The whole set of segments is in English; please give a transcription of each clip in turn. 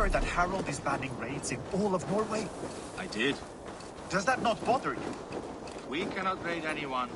heard that Harold is banning raids in all of Norway? I did. Does that not bother you? We cannot raid anyone.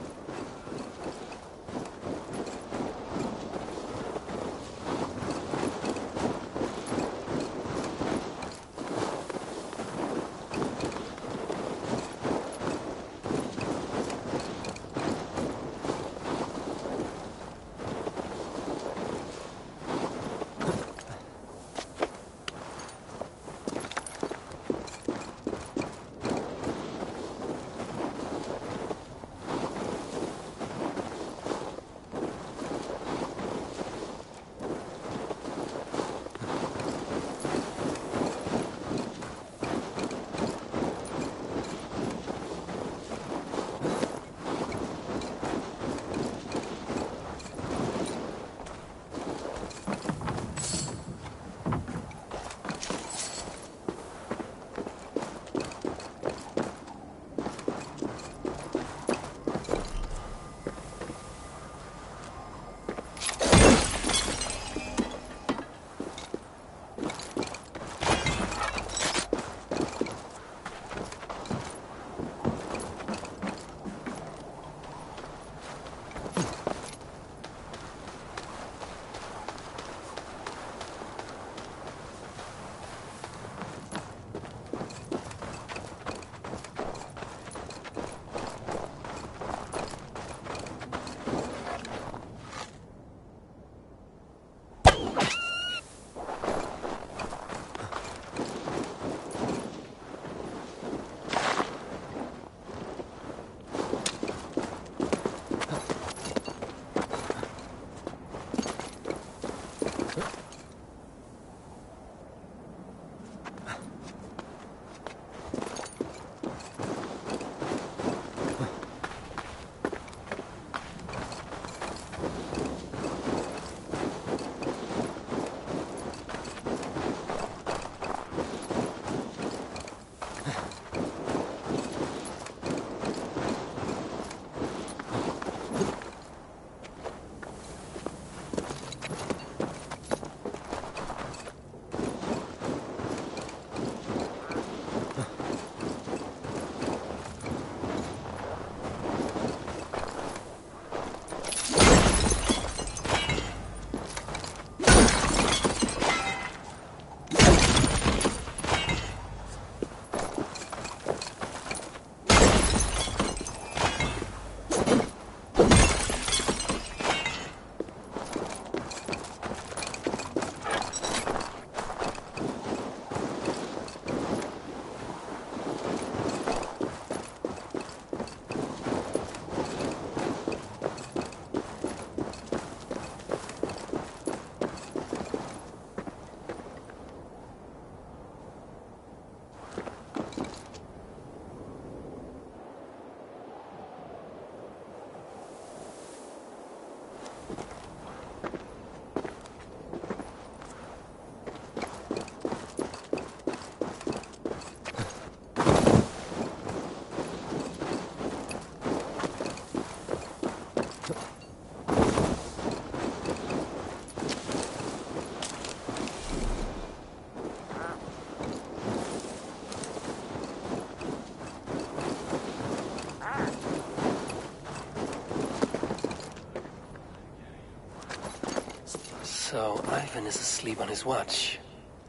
So, Ivan is asleep on his watch.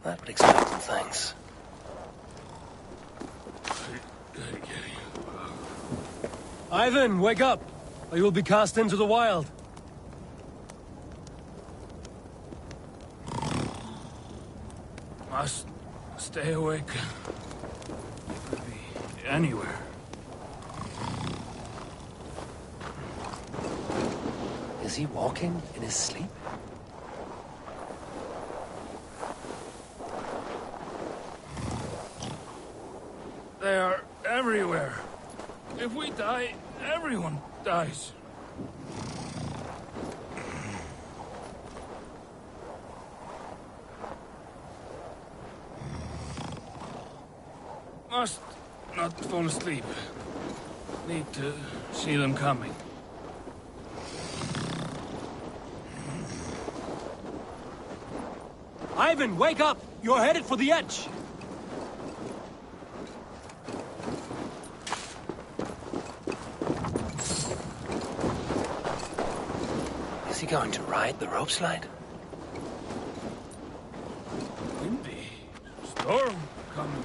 That would explain some things. Ivan, wake up! Or you'll be cast into the wild. Must stay awake. Could be anywhere. Is he walking in his sleep? They are everywhere. If we die, everyone dies. Must not fall asleep. Need to see them coming. Ivan, wake up! You're headed for the edge! Is he going to ride the rope slide? Windy. Storm coming.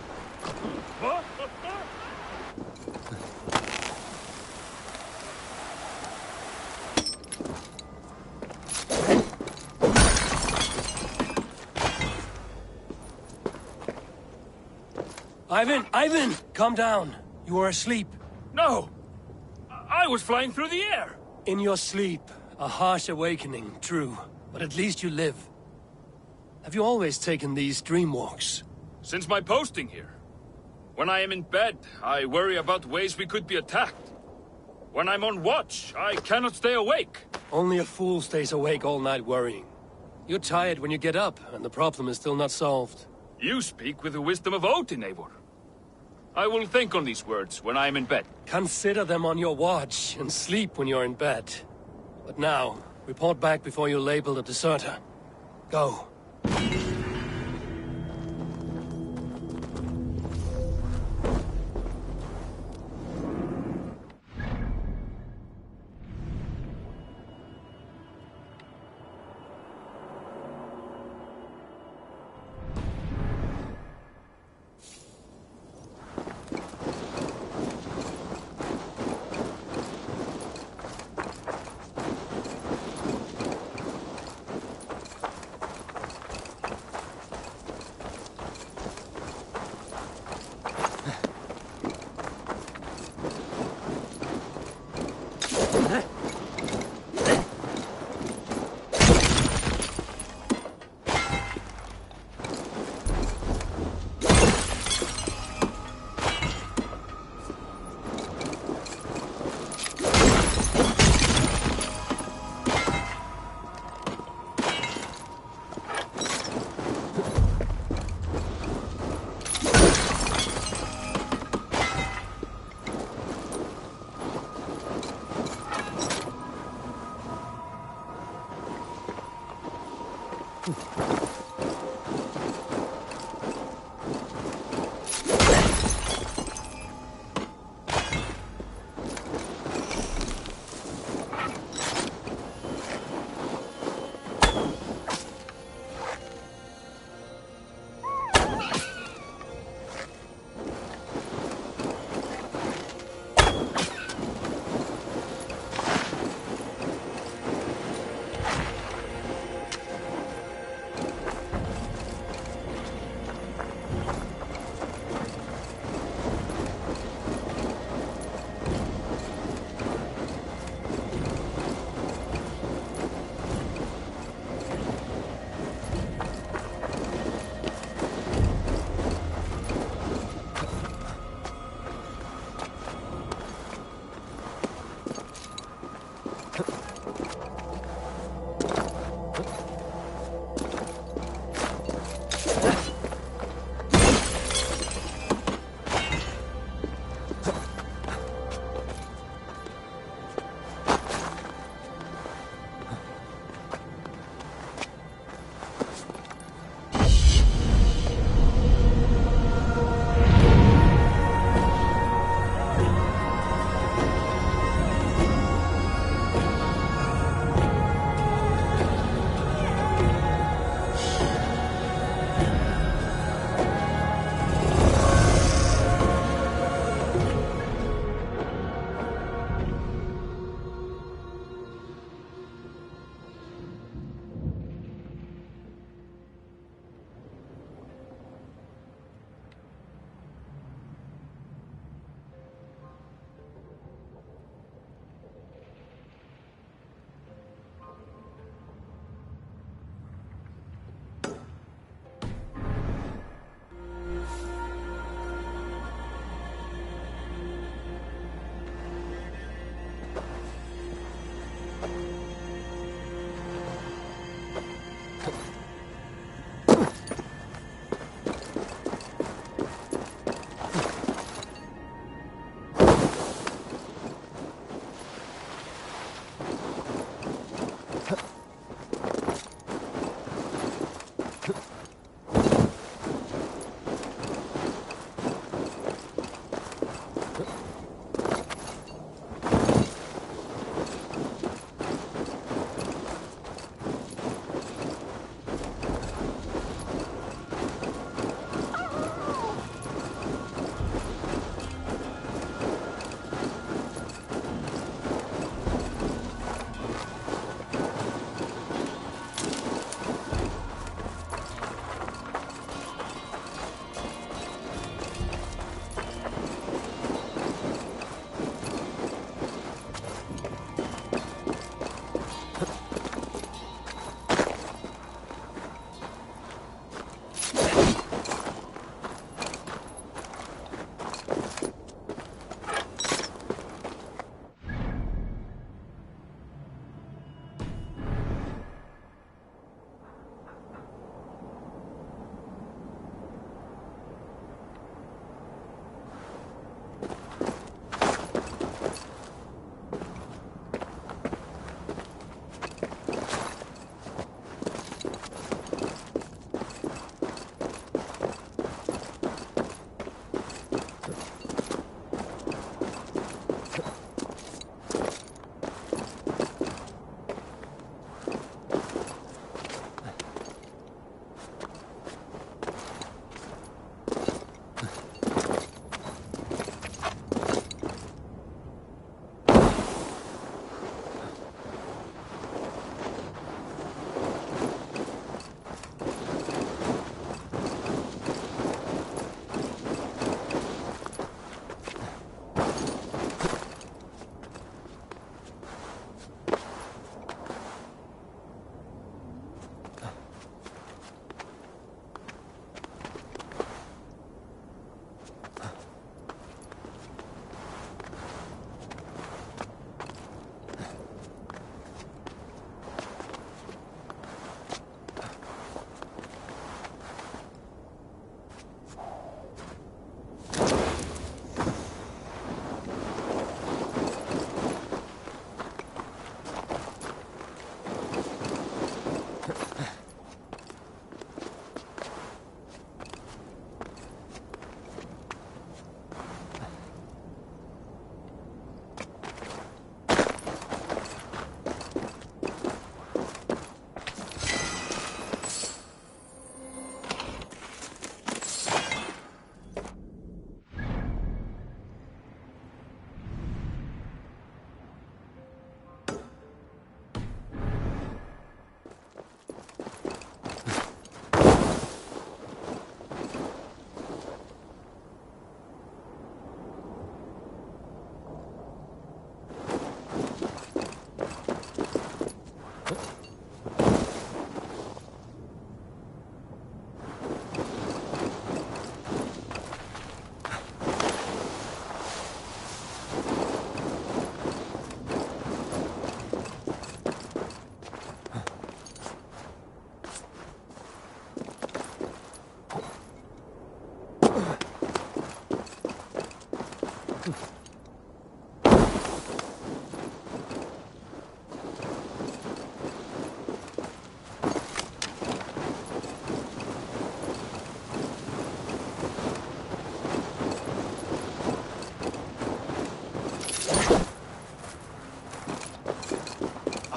Ivan! Calm down. You are asleep. No! I was flying through the air! In your sleep. A harsh awakening, true. But at least you live. Have you always taken these dream walks? Since my posting here. When I am in bed, I worry about ways we could be attacked. When I'm on watch, I cannot stay awake. Only a fool stays awake all night worrying. You're tired when you get up, and the problem is still not solved. You speak with the wisdom of Odin, Eivor. I will think on these words when I am in bed. Consider them on your watch, and sleep when you're in bed. But now, report back before you're labeled a deserter. Go.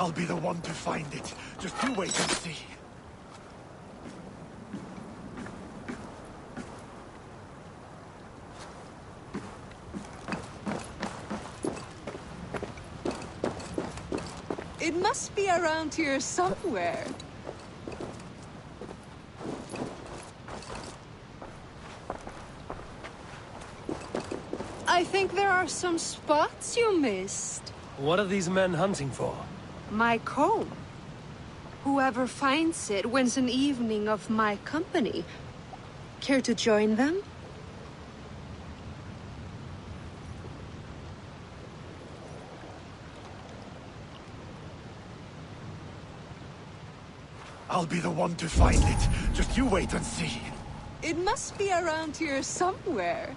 I'll be the one to find it. Just you wait and see. It must be around here somewhere. I think there are some spots you missed. What are these men hunting for? My comb. Whoever finds it wins an evening of my company. Care to join them? I'll be the one to find it. Just you wait and see. It must be around here somewhere.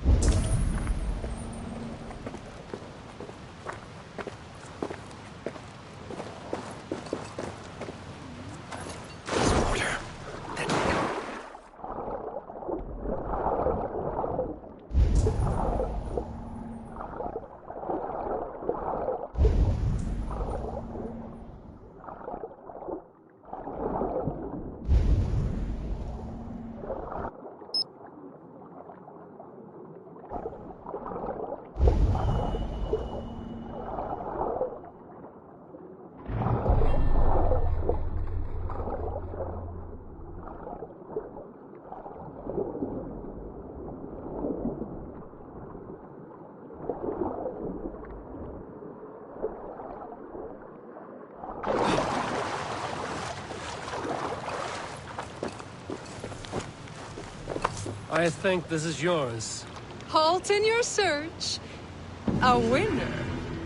I think this is yours. Halt in your search. A winner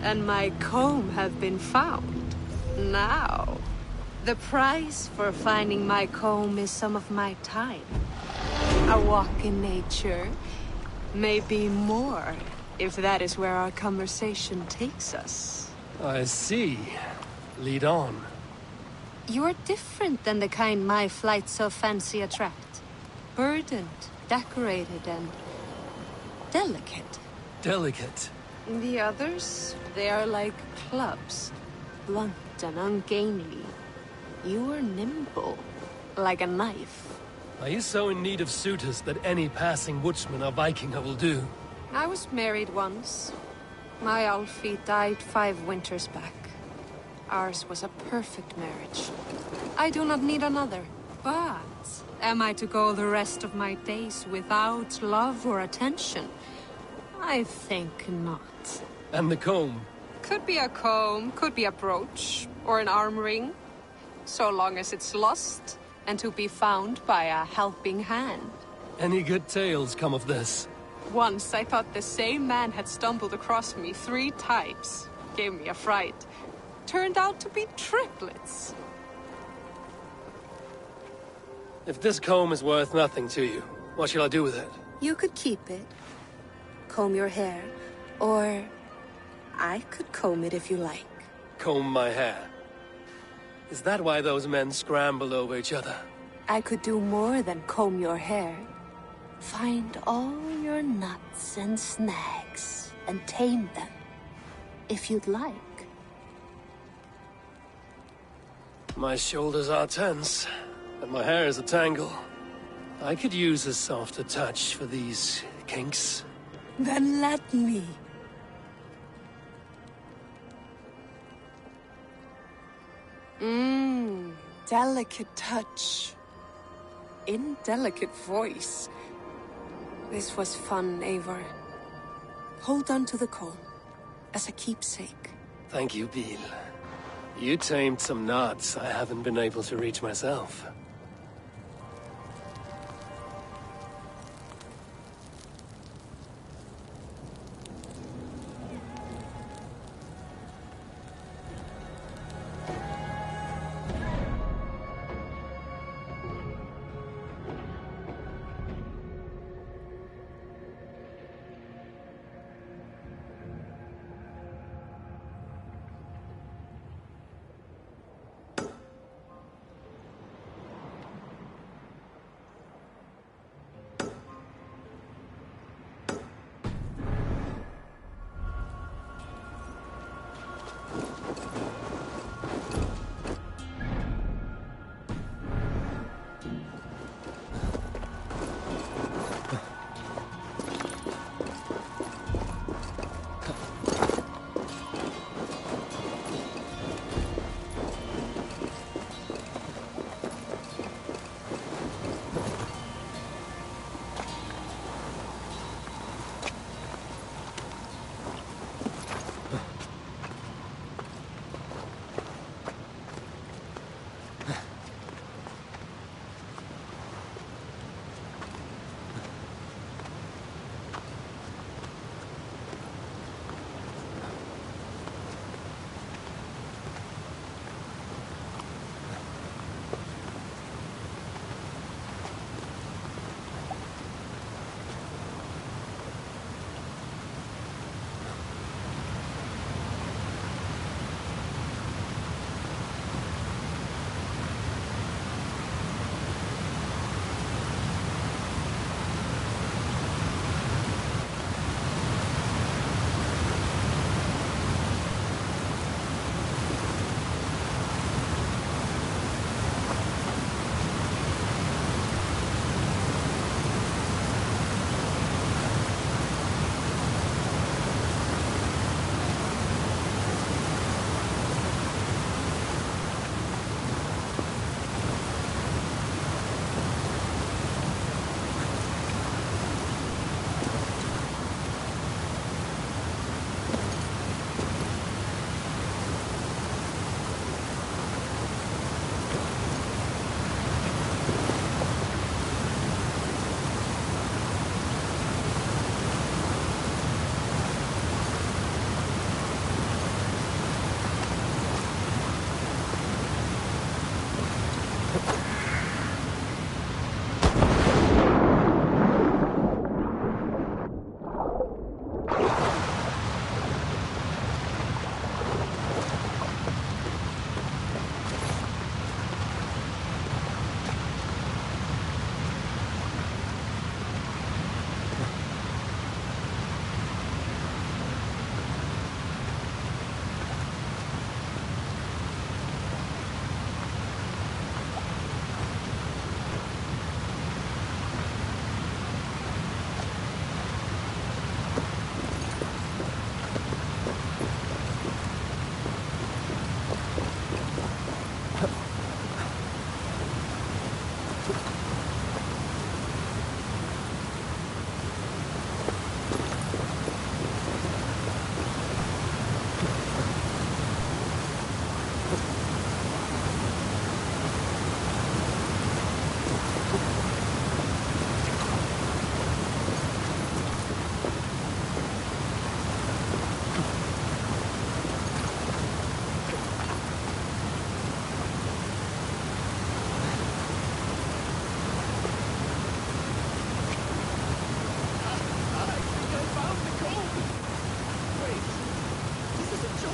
and my comb have been found. Now, the price for finding my comb is some of my time. A walk in nature. Maybe more, if that is where our conversation takes us. I see. Lead on. You're different than the kind my flights of fancy attract. Burdened, decorated, and delicate. Delicate. The others, they are like clubs, blunt and ungainly. You are nimble, like a knife. Are you so in need of suitors that any passing woodsman or Vikinger will do? I was married once. My Alfie died 5 winters back. Ours was a perfect marriage. I do not need another. But am I to go the rest of my days without love or attention? I think not. And the comb? Could be a comb, could be a brooch, or an arm ring. So long as it's lost, and to be found by a helping hand. Any good tales come of this? Once I thought the same man had stumbled across me 3 times. Gave me a fright. Turned out to be triplets. If this comb is worth nothing to you, what shall I do with it? You could keep it. Comb your hair. Or I could comb it if you like. Comb my hair. Is that why those men scrambled over each other? I could do more than comb your hair. Find all your nuts and snags and tame them, if you'd like. My shoulders are tense, and my hair is a tangle. I could use a softer touch for these kinks. Then let me. Delicate touch. Indelicate voice. This was fun, Eivor. Hold on to the comb, as a keepsake. Thank you, Beal. You tamed some knots I haven't been able to reach myself. I found the comb! Wait, this is a joke!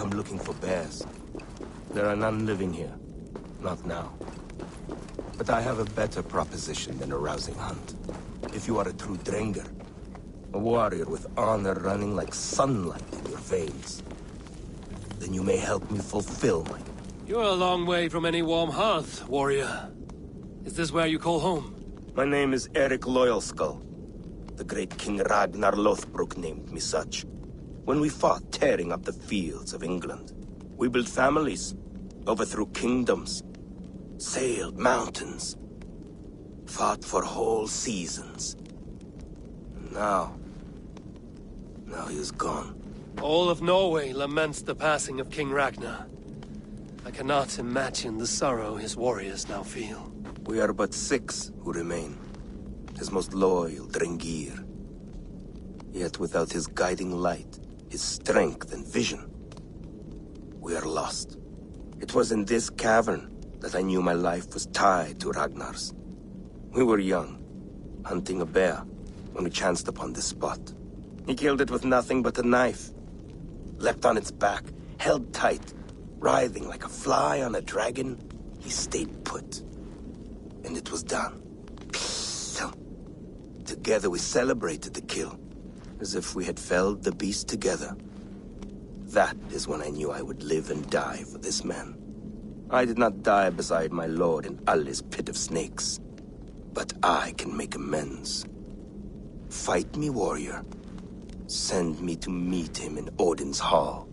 come looking for bears. There are none living here. Not now. But I have a better proposition than a rousing hunt. If you are a true Drenger, a warrior with honor running like sunlight in your veins, then you may help me fulfill my... You're a long way from any warm hearth, warrior. Is this where you call home? My name is Eric Loyalskull. The great King Ragnar Lothbrok named me such. When we fought tearing up the fields of England, we built families, overthrew kingdoms, sailed mountains, fought for whole seasons. Now he is gone. All of Norway laments the passing of King Ragnar. I cannot imagine the sorrow his warriors now feel. We are but 6 who remain. His most loyal Drengir. Yet without his guiding light, his strength and vision, we are lost. It was in this cavern that I knew my life was tied to Ragnar's. We were young, hunting a bear, when we chanced upon this spot. He killed it with nothing but a knife. Leapt on its back, held tight, writhing like a fly on a dragon. He stayed put. And it was done. Together we celebrated the kill, as if we had felled the beast together. That is when I knew I would live and die for this man. I did not die beside my lord in Ali's pit of snakes. But I can make amends. Fight me, warrior. Send me to meet him in Odin's hall.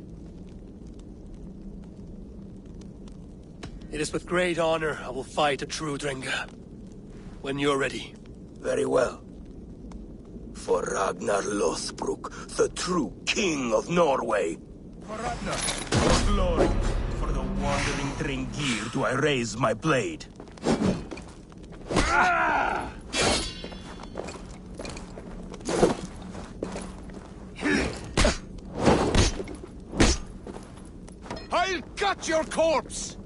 It is with great honor I will fight a true Drenga. When you're ready. Very well. For Ragnar Lothbrok, the true king of Norway. For Ragnar, for glory, for the wandering Drengir do I raise my blade. I'll cut your corpse!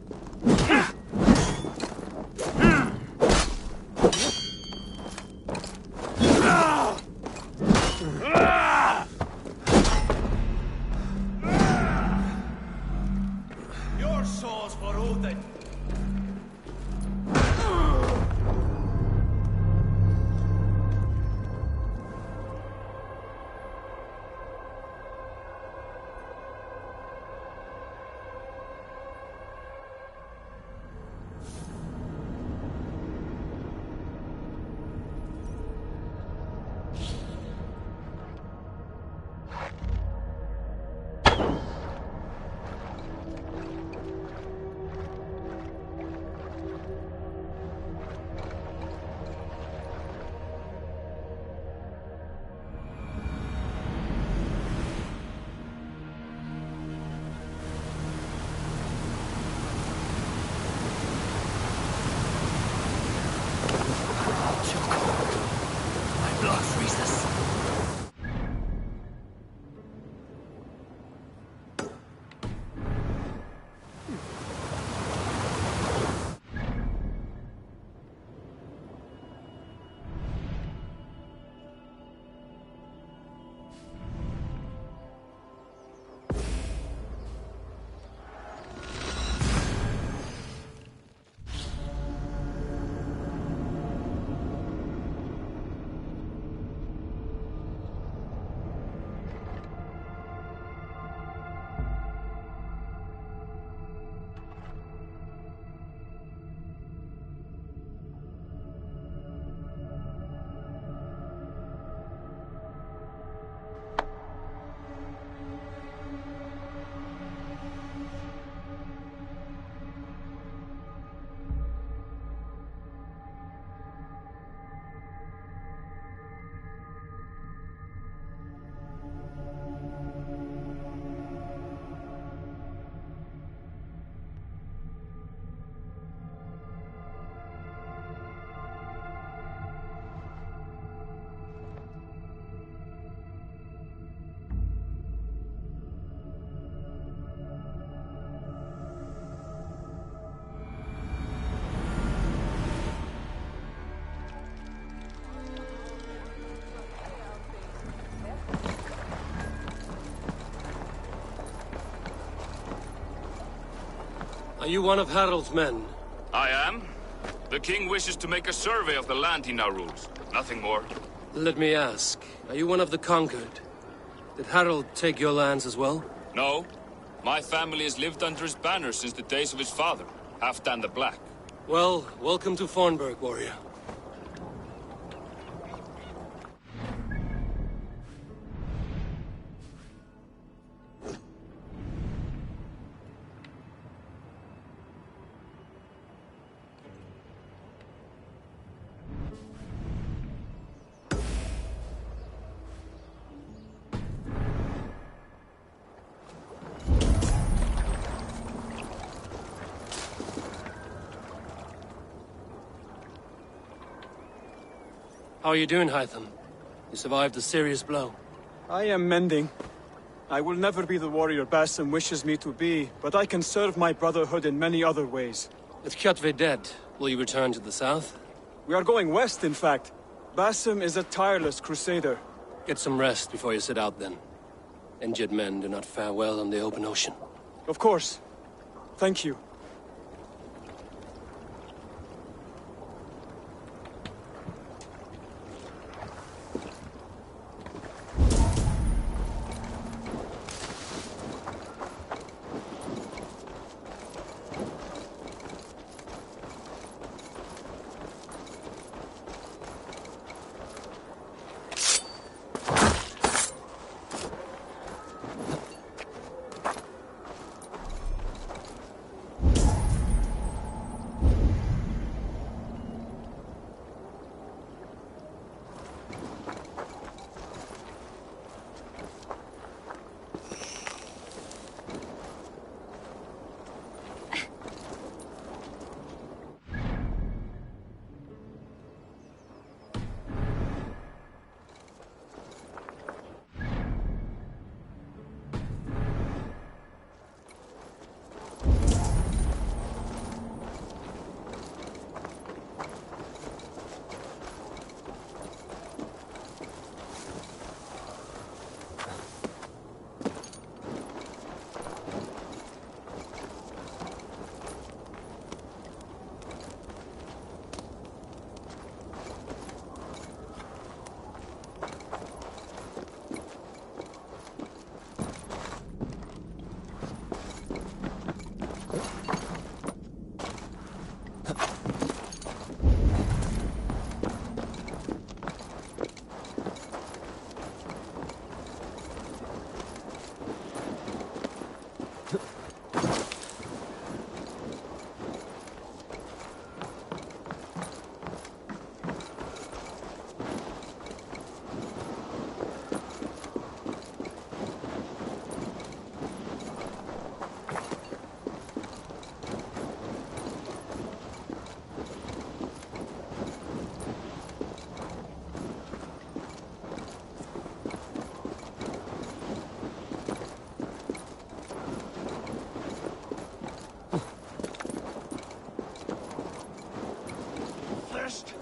Your souls for Odin. Are you one of Harald's men? I am. The king wishes to make a survey of the land he now rules. Nothing more. Let me ask, are you one of the conquered? Did Harald take your lands as well? No. My family has lived under his banner since the days of his father, Halfdan the Black. Well, welcome to Fornburg, warrior. How are you doing, Hytham? You survived a serious blow. I am mending. I will never be the warrior Basim wishes me to be, but I can serve my brotherhood in many other ways. With Kjotve dead, will you return to the south? We are going west, in fact. Basim is a tireless crusader. Get some rest before you set out, then. Injured men do not fare well on the open ocean. Of course. Thank you.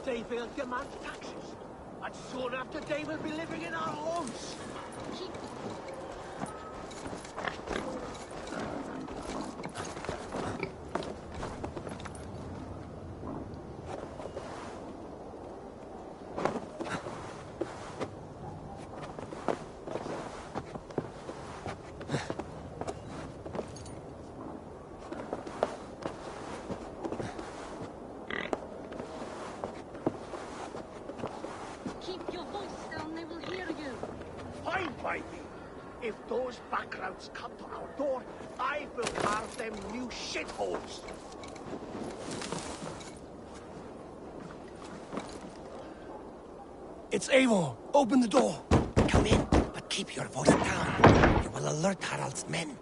They will demand taxes, and soon after they will be living in our homes. If those backgrounds come to our door, I will carve them new shitholes. It's Eivor. Open the door. Come in, but keep your voice down. You will alert Harald's men.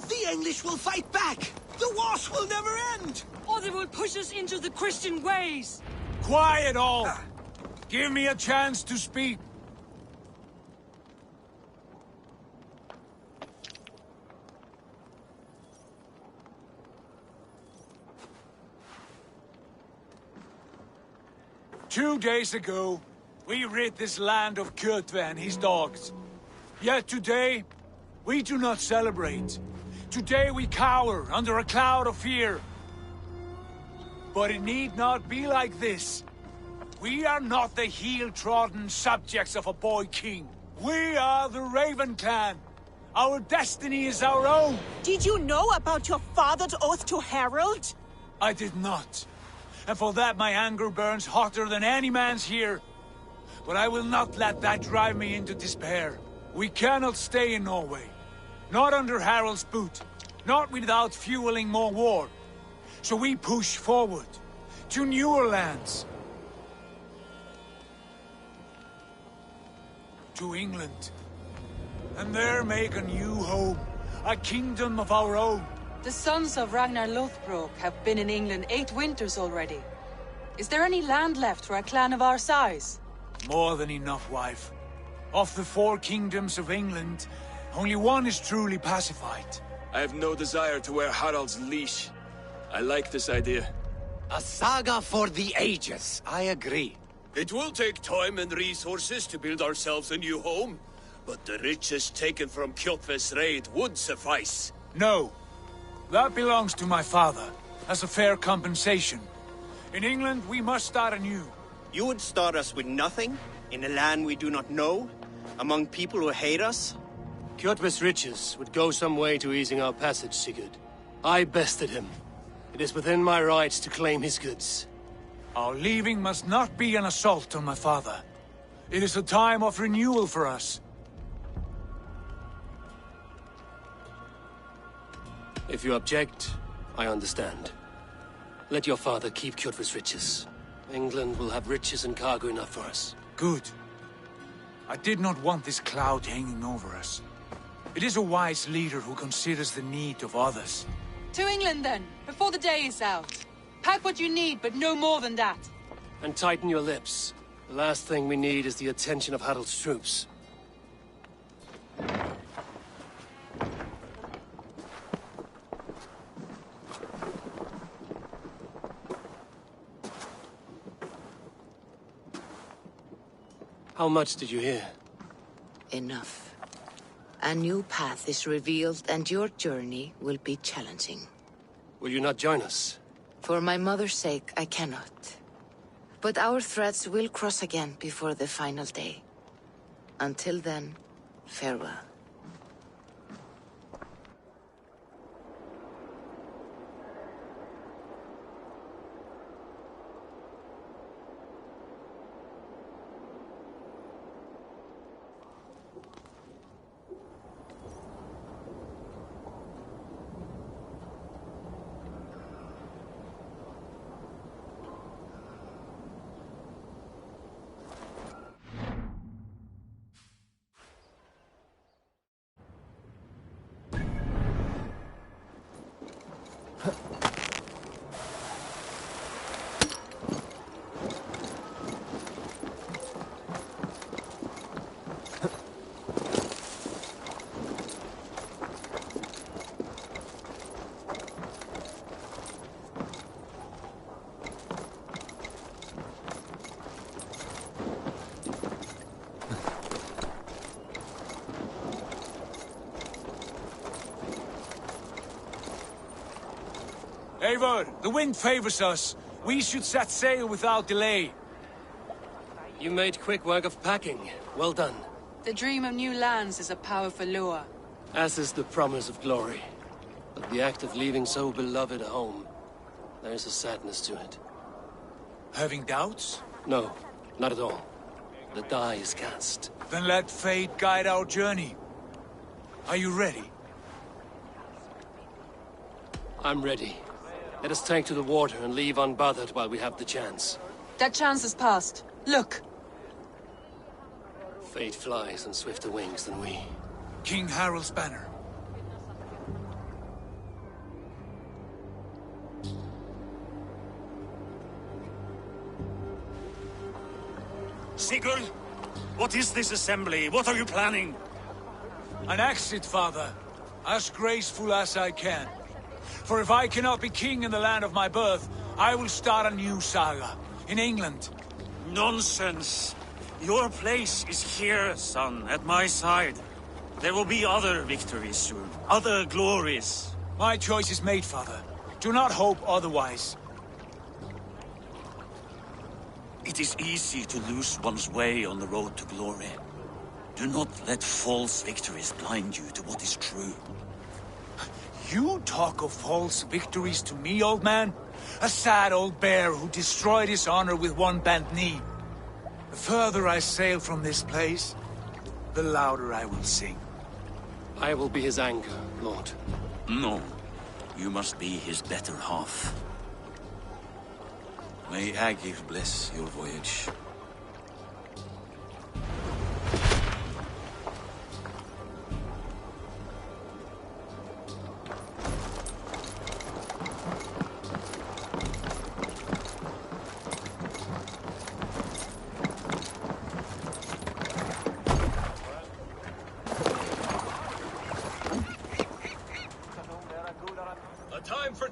The English will fight back! The wars will never end! Or they will push us into the Christian ways! Quiet all! Give me a chance to speak. 2 days ago, we rid this land of Kjotve and his dogs. Yet today, we do not celebrate. Today we cower under a cloud of fear. But it need not be like this. We are not the heel-trodden subjects of a boy king. We are the Raven Clan. Our destiny is our own. Did you know about your father's oath to Harold? I did not. And for that my anger burns hotter than any man's here. But I will not let that drive me into despair. We cannot stay in Norway. Not under Harold's boot. Not without fueling more war. So we push forward. To newer lands. To England. And there make a new home. A kingdom of our own. The sons of Ragnar Lothbrok have been in England 8 winters already. Is there any land left for a clan of our size? More than enough, wife. Of the 4 kingdoms of England, only one is truly pacified. I have no desire to wear Harald's leash. I like this idea. A saga for the ages, I agree. It will take time and resources to build ourselves a new home, but the riches taken from Kjotve's raid would suffice. No. That belongs to my father, as a fair compensation. In England, we must start anew. You would start us with nothing? In a land we do not know? Among people who hate us? Kjotve's riches would go some way to easing our passage, Sigurd. I bested him. It is within my rights to claim his goods. Our leaving must not be an assault on my father. It is a time of renewal for us. If you object, I understand. Let your father keep Kjotve's riches. England will have riches and cargo enough for us. Good. I did not want this cloud hanging over us. It is a wise leader who considers the need of others. To England then, before the day is out. Pack what you need, but no more than that. And tighten your lips. The last thing we need is the attention of Harald's troops. How much did you hear? Enough. A new path is revealed, and your journey will be challenging. Will you not join us? For my mother's sake, I cannot. But our threads will cross again before the final day. Until then, farewell. Eivor, the wind favors us. We should set sail without delay. You made quick work of packing. Well done. The dream of new lands is a powerful lure. As is the promise of glory. But the act of leaving so beloved a home, there is a sadness to it. Having doubts? No, not at all. The die is cast. Then let fate guide our journey. Are you ready? I'm ready. Let us take to the water and leave unbothered while we have the chance. That chance has passed. Look! Fate flies on swifter wings than we. King Harald's banner. Sigurd, what is this assembly? What are you planning? An exit, father. As graceful as I can. For if I cannot be king in the land of my birth, I will start a new saga. In England. Nonsense! Your place is here, son, at my side. There will be other victories soon, other glories. My choice is made, father. Do not hope otherwise. It is easy to lose one's way on the road to glory. Do not let false victories blind you to what is true. You talk of false victories to me, old man? A sad old bear who destroyed his honor with one bent knee. The further I sail from this place, the louder I will sing. I will be his anchor, Lord. No. You must be his better half. May Agir bless your voyage.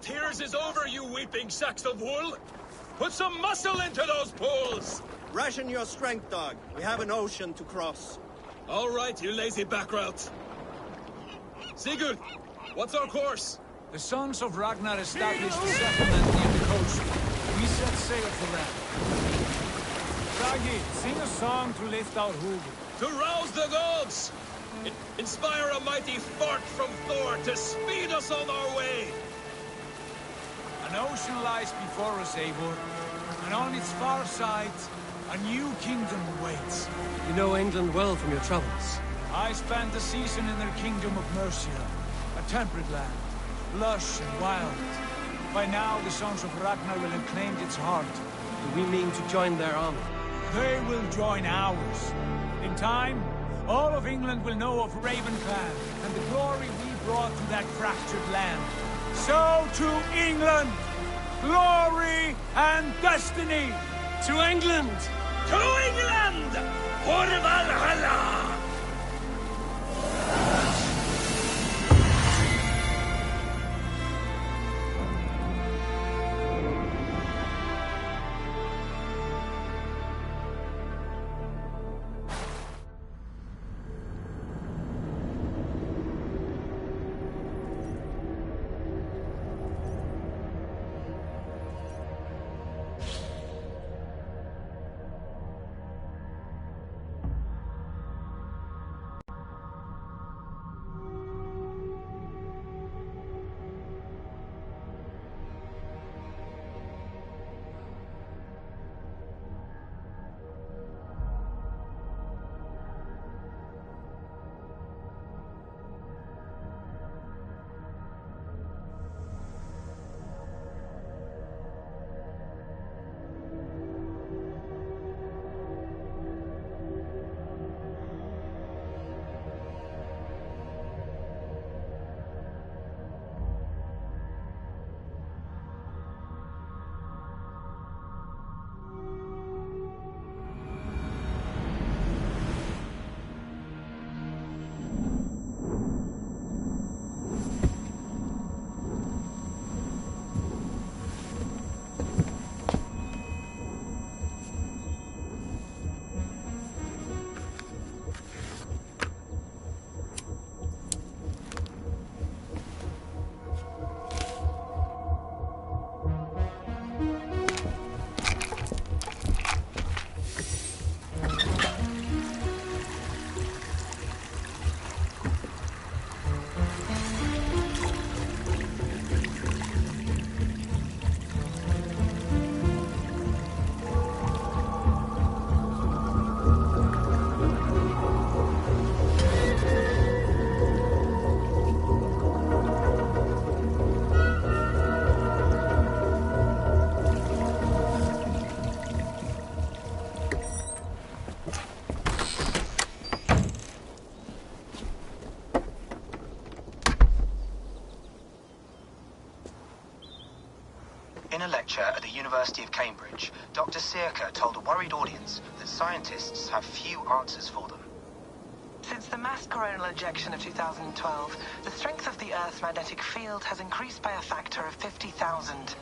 Tears is over, you weeping sacks of wool! Put some muscle into those pools! Ration your strength, dog. We have an ocean to cross. All right, you lazy backrout. Sigurd, what's our course? The sons of Ragnar established a settlement near the coast. We set sail for them. Ragi, sing a song to lift our hoover. To rouse the gods! Inspire a mighty fart from Thor to speed us on our way! An ocean lies before us, Eivor, and on its far side, a new kingdom awaits. You know England well from your travels. I spent a season in their kingdom of Mercia, a temperate land, lush and wild. By now, the sons of Ragnar will have claimed its heart. Do we mean to join their army? They will join ours. In time, all of England will know of Raven Clan and the glory we brought to that fractured land. So to England! Glory and destiny! To England! To England! For Valhalla! In a lecture at the University of Cambridge, Dr. Sirka told a worried audience that scientists have few answers for them. Since the mass coronal ejection of 2012, the strength of the Earth's magnetic field has increased by a factor of 50,000.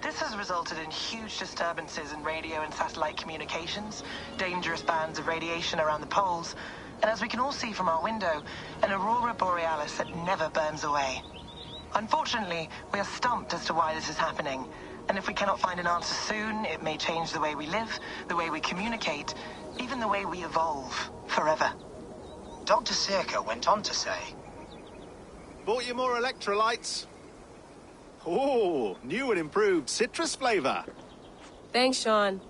This This has resulted in huge disturbances in radio and satellite communications, dangerous bands of radiation around the poles, and as we can all see from our window, an aurora borealis that never burns away. Unfortunately, we are stumped as to why this is happening, and if we cannot find an answer soon, it may change the way we live, the way we communicate, even the way we evolve, forever. Dr. Circa went on to say, Bought you more electrolytes? Oh, new and improved citrus flavor. Thanks, Sean.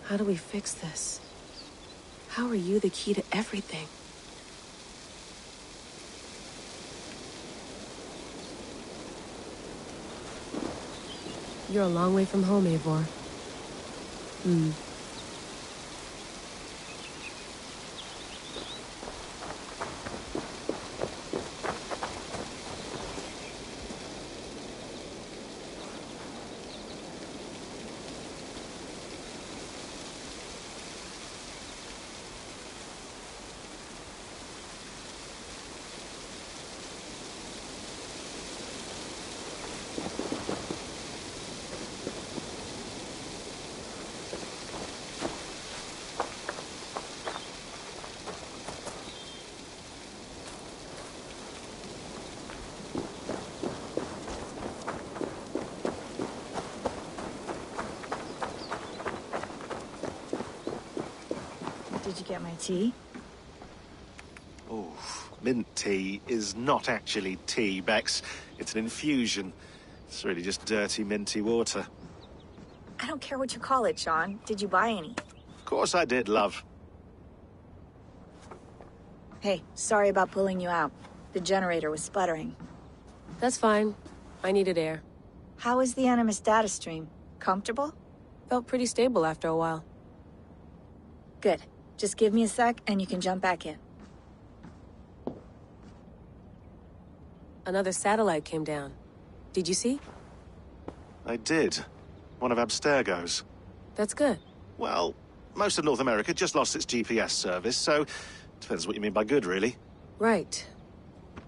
How do we fix this? How are you the key to everything? You're a long way from home, Eivor. Did you get my tea? Oh, mint tea is not actually tea, Bex. It's an infusion. It's really just dirty, minty water. I don't care what you call it, Sean. Did you buy any? Of course I did, love. Hey, sorry about pulling you out. The generator was sputtering. That's fine. I needed air. How is the Animus data stream? Comfortable? Felt pretty stable after a while. Good. Just give me a sec and you can jump back in. Another satellite came down. Did you see? I did. One of Abstergo's. That's good. Well, most of North America just lost its GPS service, so depends what you mean by good, really. Right.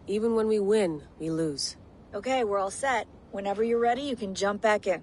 Even when we win, we lose. Okay, we're all set. Whenever you're ready, you can jump back in.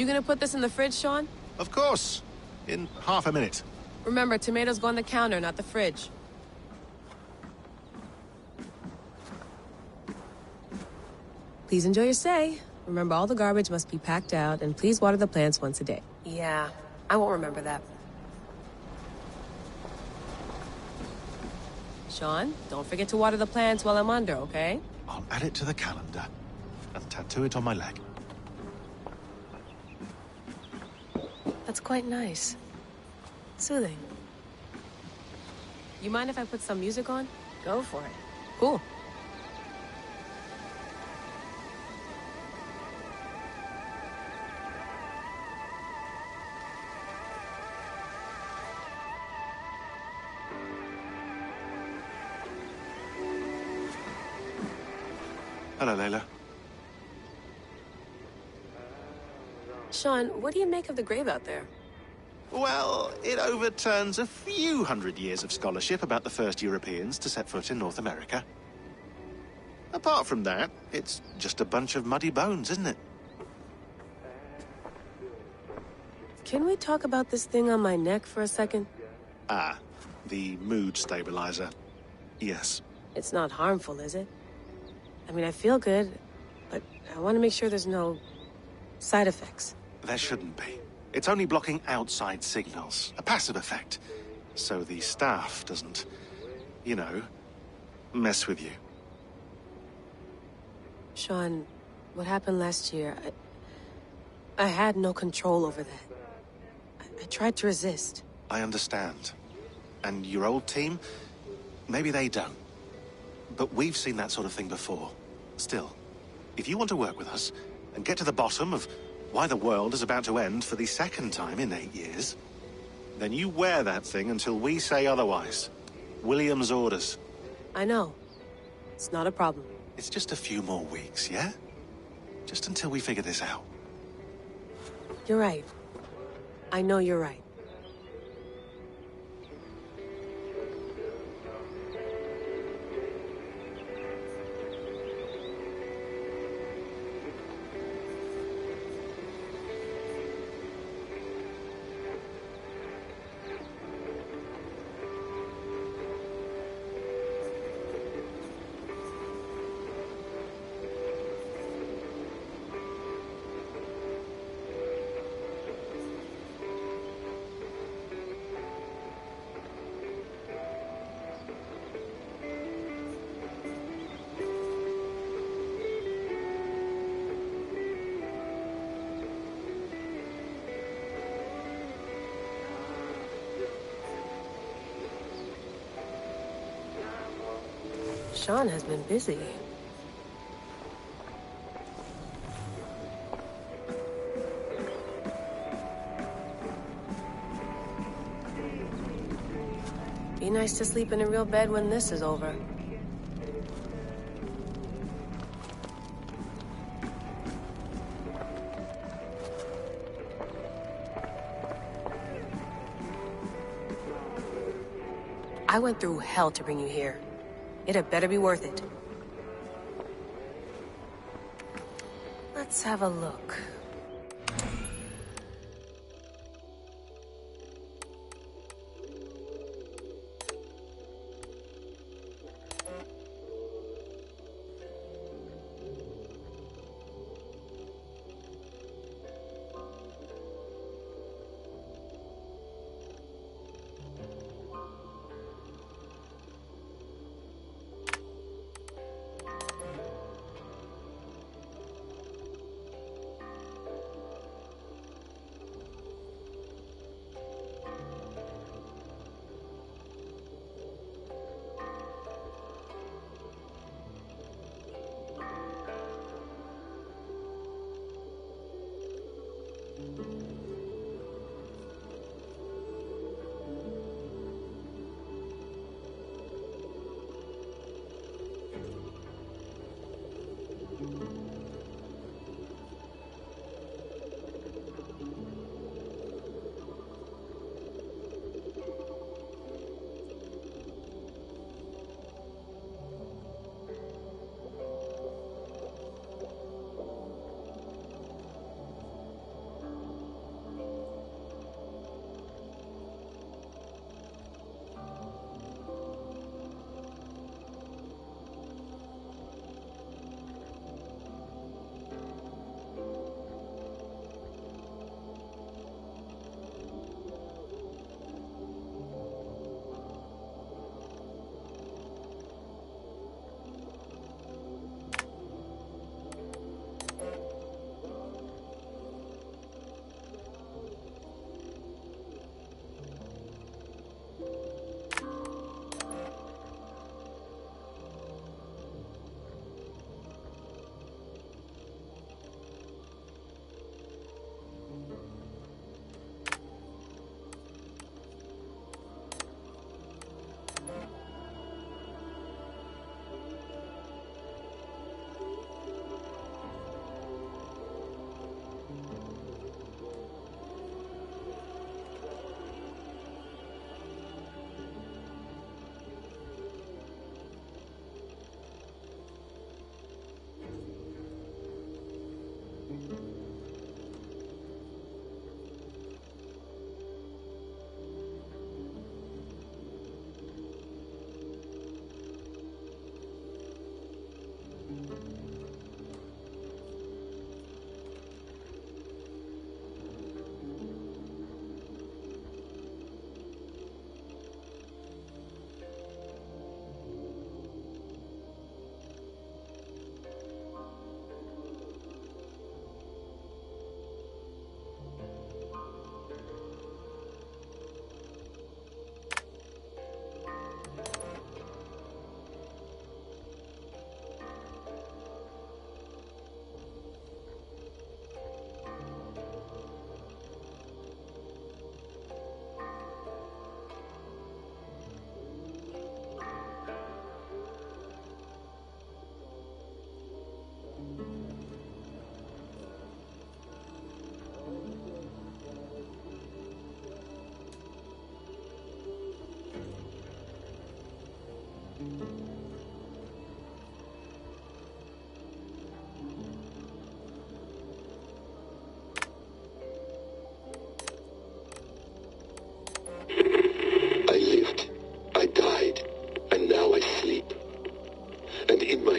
You gonna put this in the fridge, Sean? Of course. In half a minute. Remember, tomatoes go on the counter, not the fridge. Please enjoy your stay. Remember, all the garbage must be packed out, and please water the plants once a day. Yeah, I won't remember that. Sean, don't forget to water the plants while I'm under, okay? I'll add it to the calendar and tattoo it on my leg. That's quite nice. Soothing. You mind if I put some music on? Go for it. Cool. Hello, Layla. Sean, what do you make of the grave out there? Well, it overturns a few hundred years of scholarship about the first Europeans to set foot in North America. Apart from that, it's just a bunch of muddy bones, isn't it? Can we talk about this thing on my neck for a second? Ah, the mood stabilizer. Yes. It's not harmful, is it? I mean, I feel good, but I want to make sure there's no side effects. There shouldn't be. It's only blocking outside signals, a passive effect. So the staff doesn't, you know, mess with you. Sean, what happened last year, I had no control over that. I tried to resist. I understand. And your old team, maybe they don't. But we've seen that sort of thing before. Still, if you want to work with us and get to the bottom of why the world is about to end for the second time in 8 years, then you wear that thing until we say otherwise. William's orders. I know. It's not a problem. It's just a few more weeks, yeah? Just until we figure this out. You're right. I know you're right. Sean has been busy. Be nice to sleep in a real bed when this is over. I went through hell to bring you here. It had better be worth it. Let's have a look.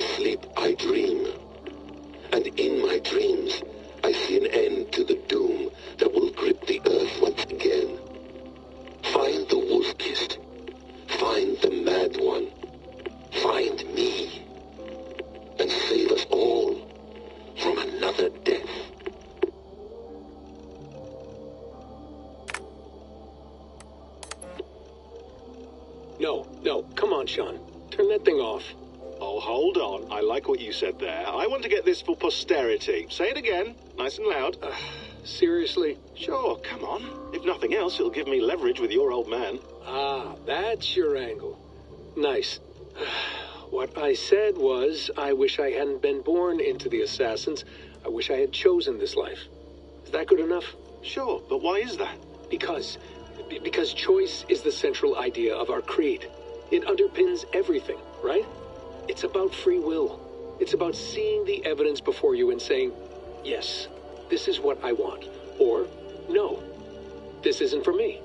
sleep, I dream. And in my dreams, I see an end to the doom that will grip the earth once again. Find the wolf-kissed. Find the mad one. Find me. And save us all from another death. No, come on, Sean. Turn that thing off. Oh, hold on. I like what you said there. I want to get this for posterity. Say it again, nice and loud. Seriously? Sure, come on. If nothing else, it'll give me leverage with your old man. Ah, that's your angle. Nice. What I said was, I wish I hadn't been born into the Assassins. I wish I had chosen this life. Is that good enough? Sure, but why is that? Because choice is the central idea of our creed. It underpins everything, right? It's about free will. It's about seeing the evidence before you and saying, yes, this is what I want. Or, no, this isn't for me.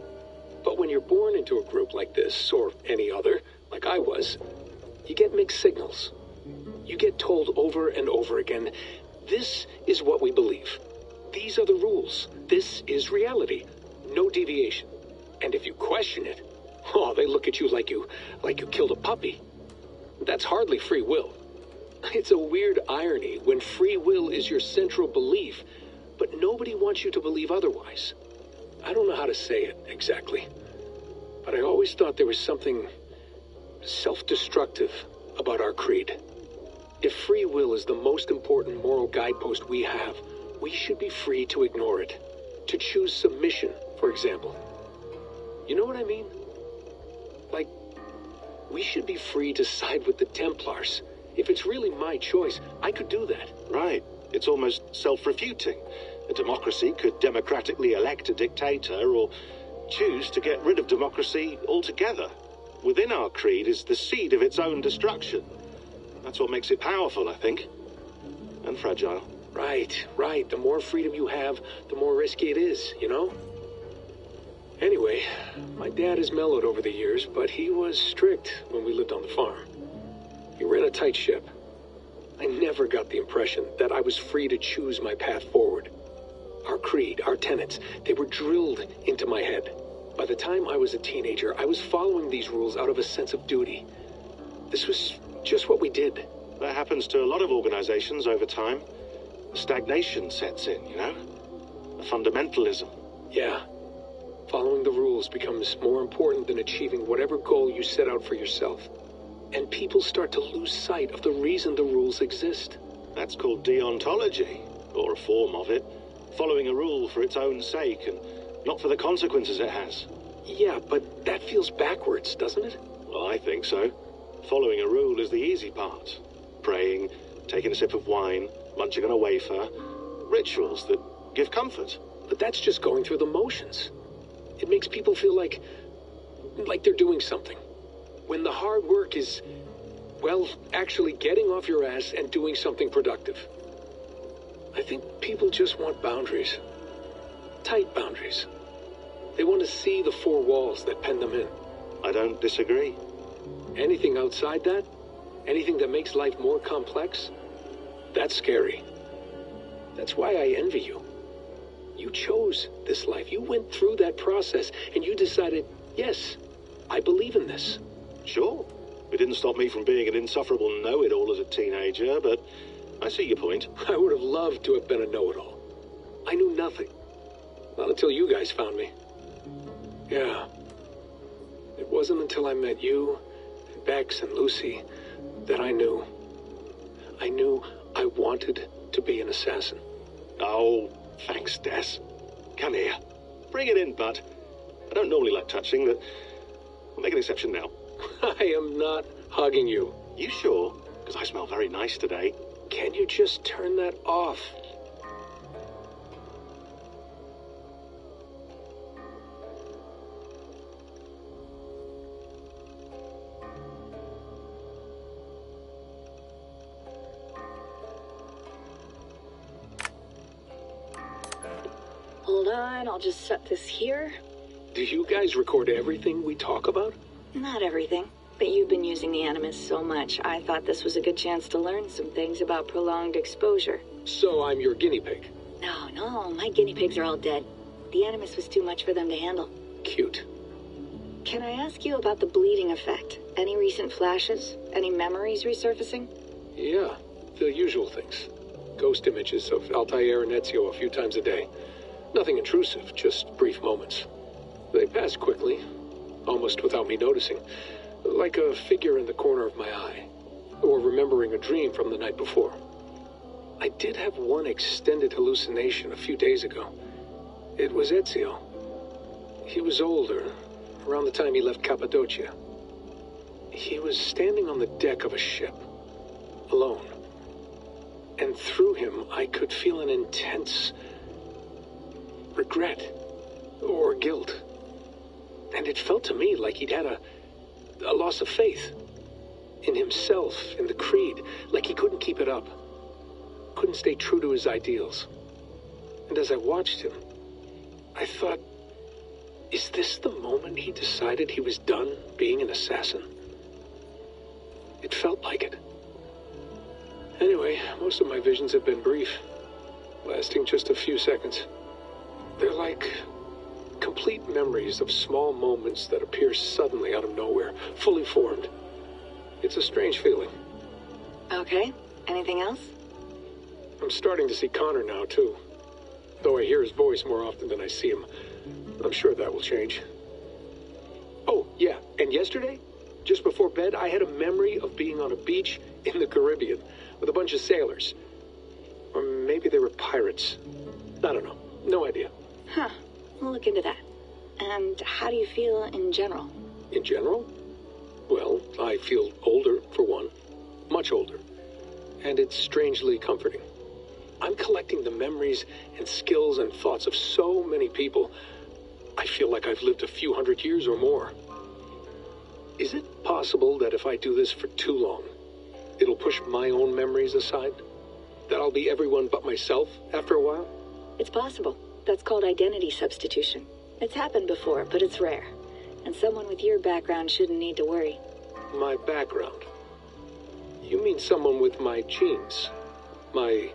But when you're born into a group like this, or any other, like I was, you get mixed signals. You get told over and over again, this is what we believe. These are the rules. This is reality. No deviation. And if you question it, oh, they look at you like you killed a puppy. That's hardly free will. It's a weird irony when free will is your central belief, but nobody wants you to believe otherwise. I don't know how to say it exactly, but I always thought there was something self-destructive about our creed. If free will is the most important moral guidepost we have, we should be free to ignore it. To choose submission, for example. You know what I mean? Like, we should be free to side with the Templars. If it's really my choice, I could do that. Right. It's almost self-refuting. A democracy could democratically elect a dictator or choose to get rid of democracy altogether. Within our creed is the seed of its own destruction. That's what makes it powerful, I think. And fragile. Right. The more freedom you have, the more risky it is, you know? Anyway, my dad has mellowed over the years, but he was strict when we lived on the farm. He ran a tight ship. I never got the impression that I was free to choose my path forward. Our creed, our tenets, they were drilled into my head. By the time I was a teenager, I was following these rules out of a sense of duty. This was just what we did. That happens to a lot of organizations over time. Stagnation sets in, you know? A fundamentalism. Yeah. Following the rules becomes more important than achieving whatever goal you set out for yourself. And people start to lose sight of the reason the rules exist. That's called deontology, or a form of it. Following a rule for its own sake and not for the consequences it has. Yeah, but that feels backwards, doesn't it? Well, I think so. Following a rule is the easy part. Praying, taking a sip of wine, munching on a wafer. Rituals that give comfort. But that's just going through the motions. It makes people feel like they're doing something. When the hard work is, well, actually getting off your ass and doing something productive. I think people just want boundaries. Tight boundaries. They want to see the four walls that pen them in. I don't disagree. Anything outside that, anything that makes life more complex, that's scary. That's why I envy you. You chose this life. You went through that process, and you decided, yes, I believe in this. Sure. It didn't stop me from being an insufferable know-it-all as a teenager, but I see your point. I would have loved to have been a know-it-all. I knew nothing. Not until you guys found me. Yeah. It wasn't until I met you, and Bex, and Lucy, that I knew. I knew I wanted to be an assassin. Oh, thanks, Des. Come here. Bring it in, bud. I don't normally like touching, but I'll make an exception now. I am not hugging you. You sure? Because I smell very nice today. Can you just turn that off? Hold on, I'll just set this here. Do you guys record everything we talk about? Not everything. But you've been using the Animus so much, I thought this was a good chance to learn some things about prolonged exposure. So I'm your guinea pig. No, my guinea pigs are all dead. The Animus was too much for them to handle. Cute. Can I ask you about the bleeding effect? Any recent flashes? Any memories resurfacing? Yeah, the usual things. Ghost images of Altair and Ezio a few times a day. Nothing intrusive, just brief moments. They pass quickly, almost without me noticing. Like a figure in the corner of my eye. Or remembering a dream from the night before. I did have one extended hallucination a few days ago. It was Ezio. He was older, around the time he left Cappadocia. He was standing on the deck of a ship, alone. And through him, I could feel an intense regret or guilt. And it felt to me like he'd had a loss of faith in himself, in the creed, like he couldn't keep it up, couldn't stay true to his ideals. And as I watched him, I thought, is this the moment he decided he was done being an assassin? It felt like it. Anyway, most of my visions have been brief, lasting just a few seconds. They're like complete memories of small moments that appear suddenly out of nowhere, fully formed. It's a strange feeling. Okay, anything else? I'm starting to see Connor now, too. Though I hear his voice more often than I see him. I'm sure that will change. Oh, yeah, and yesterday, just before bed, I had a memory of being on a beach in the Caribbean with a bunch of sailors. Or maybe they were pirates. I don't know. No idea. Huh. We'll look into that. And how do you feel in general? In general? Well, I feel older, for one. Much older. And it's strangely comforting. I'm collecting the memories and skills and thoughts of so many people. I feel like I've lived a few hundred years or more. Is it possible that if I do this for too long, it'll push my own memories aside? That I'll be everyone but myself after a while? It's possible. That's called identity substitution. It's happened before, but it's rare. And someone with your background shouldn't need to worry. My background? You mean someone with my genes? My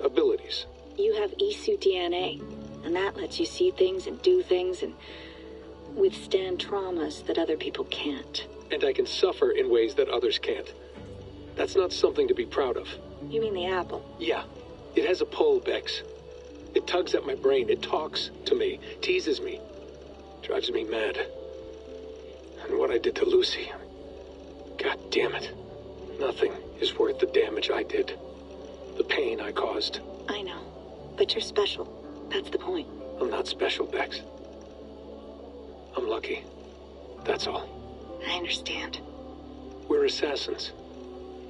abilities? You have Isu DNA, and that lets you see things and do things and withstand traumas that other people can't. And I can suffer in ways that others can't. That's not something to be proud of. You mean the apple? Yeah. It has a pull, Bex. It tugs at my brain. It talks to me. Teases me. Drives me mad. And what I did to Lucy... God damn it. Nothing is worth the damage I did. The pain I caused. I know. But you're special. That's the point. I'm not special, Bex. I'm lucky. That's all. I understand. We're assassins.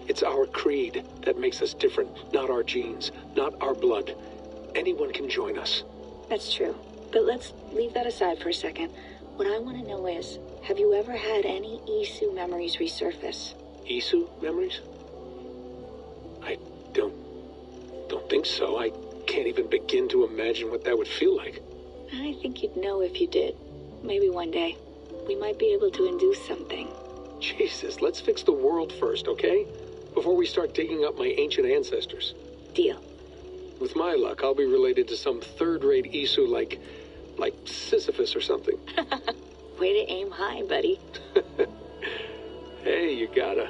It's our creed that makes us different, not our genes, not our blood. Anyone can join us. That's true. But let's leave that aside for a second. What I want to know is, have you ever had any Isu memories resurface? Isu memories? I don't think so. I can't even begin to imagine what that would feel like. I think you'd know if you did. Maybe one day. We might be able to induce something. Jesus, let's fix the world first, okay? Before we start digging up my ancient ancestors. Deal. With my luck, I'll be related to some third-rate Isu like Sisyphus or something. Way to aim high, buddy. Hey, you gotta.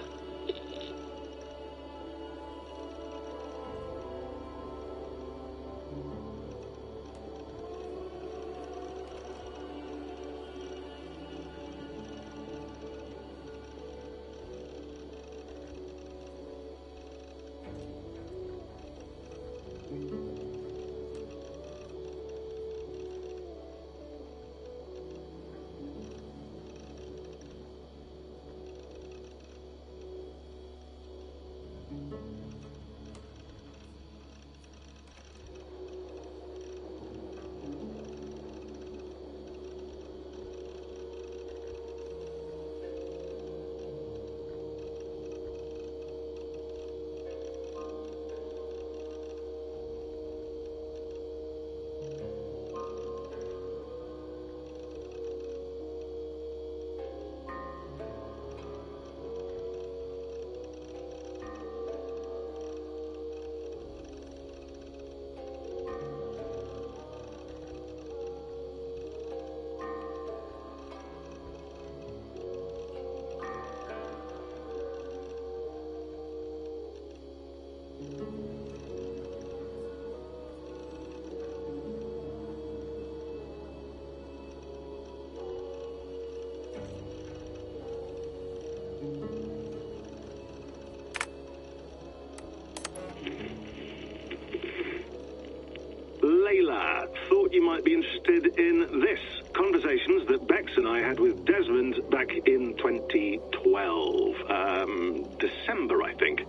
Layla. Thought you might be interested in this. Conversations that Bex and I had with Desmond back in 2012. December, I think.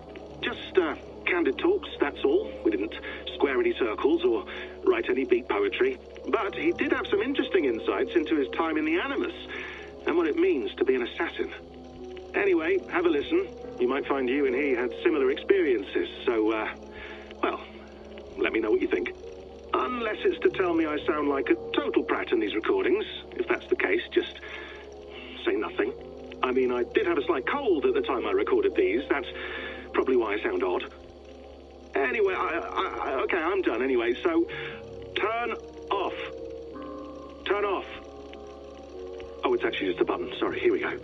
Just, candid talks, that's all. We didn't square any circles or write any beat poetry. But he did have some interesting insights into his time in the Animus and what it means to be an assassin. Anyway, have a listen. You might find you and he had similar experiences, so, well, let me know what you think. Unless it's to tell me I sound like a total prat in these recordings. If that's the case, just say nothing. I mean, I did have a slight cold at the time I recorded these. That's probably why I sound odd. Anyway, okay, I'm done anyway, so turn off. Turn off. Oh, it's actually just a button. Sorry, here we go.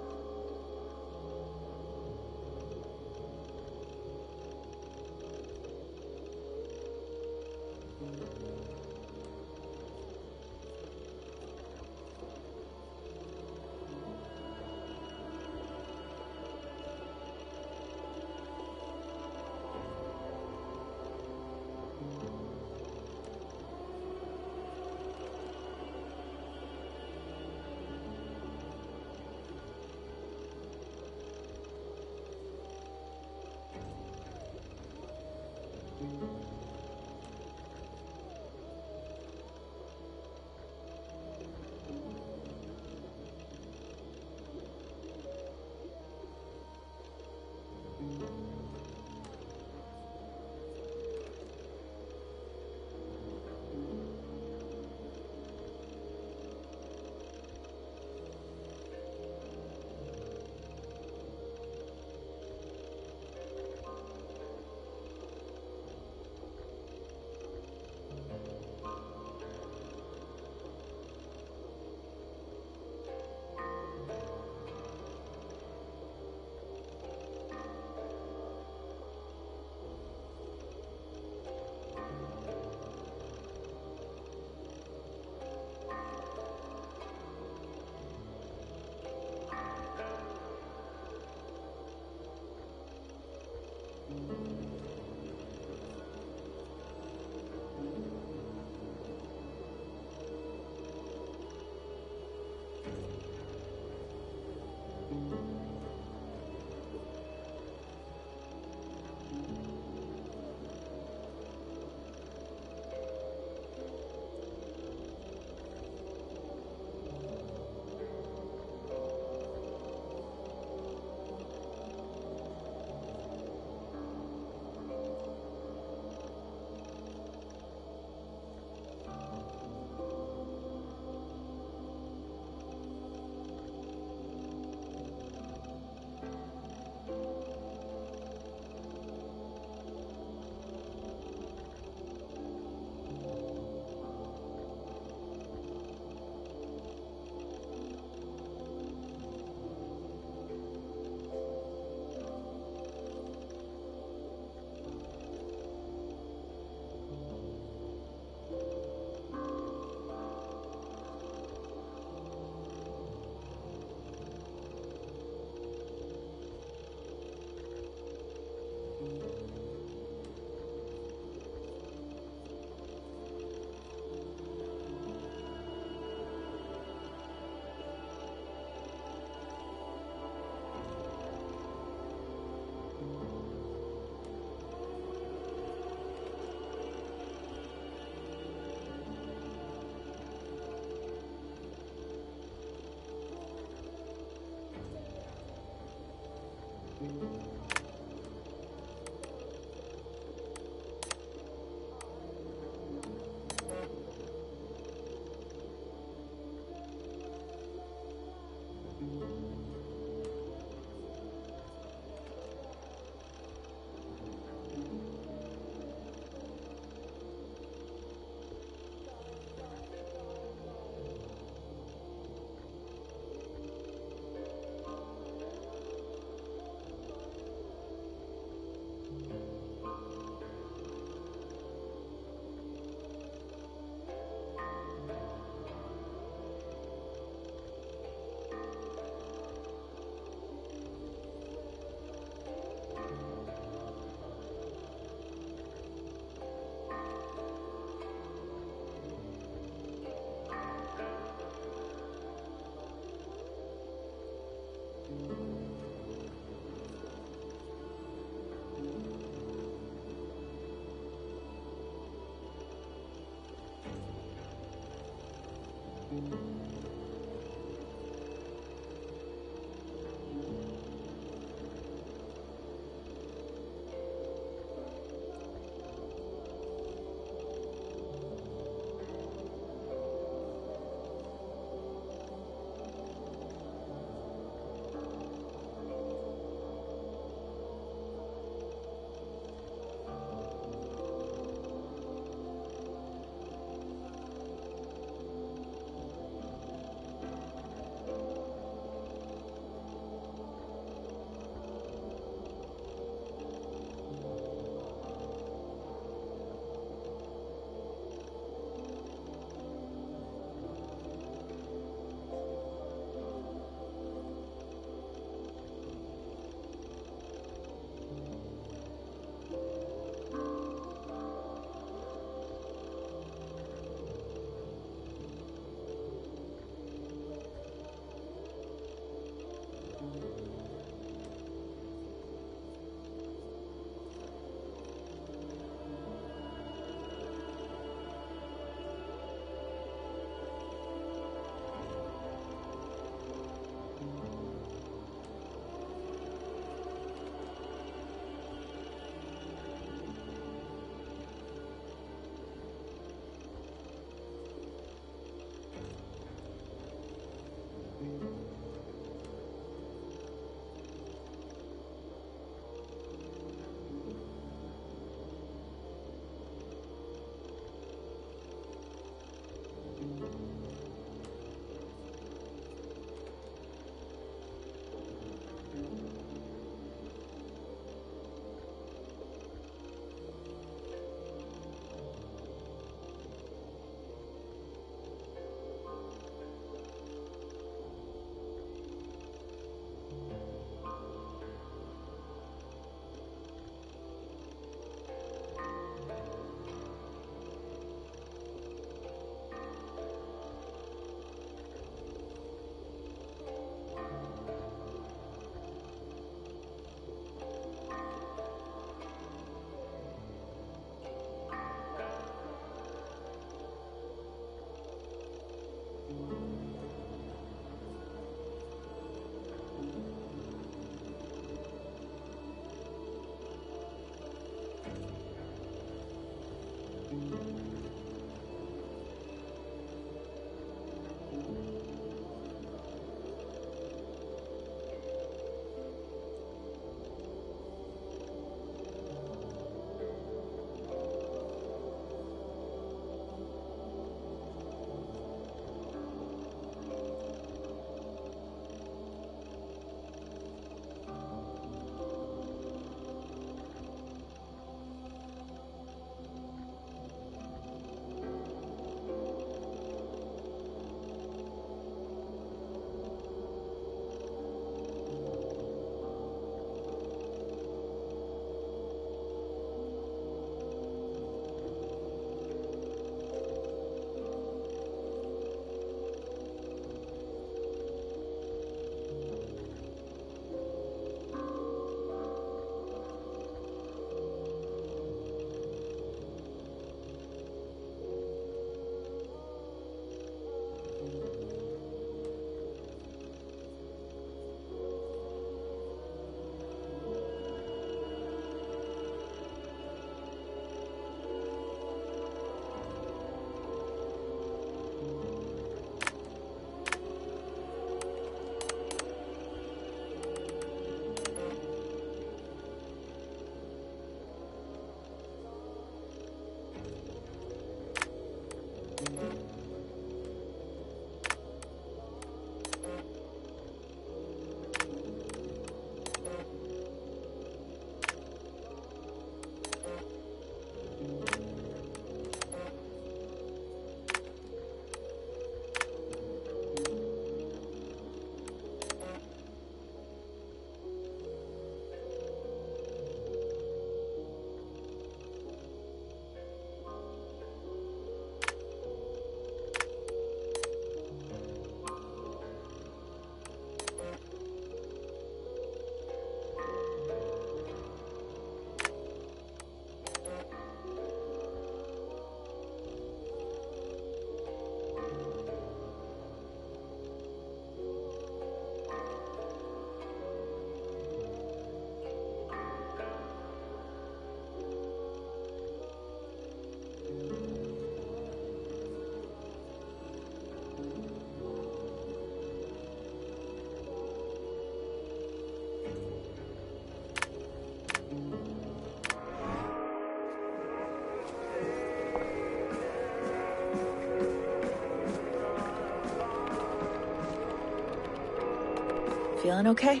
feeling okay?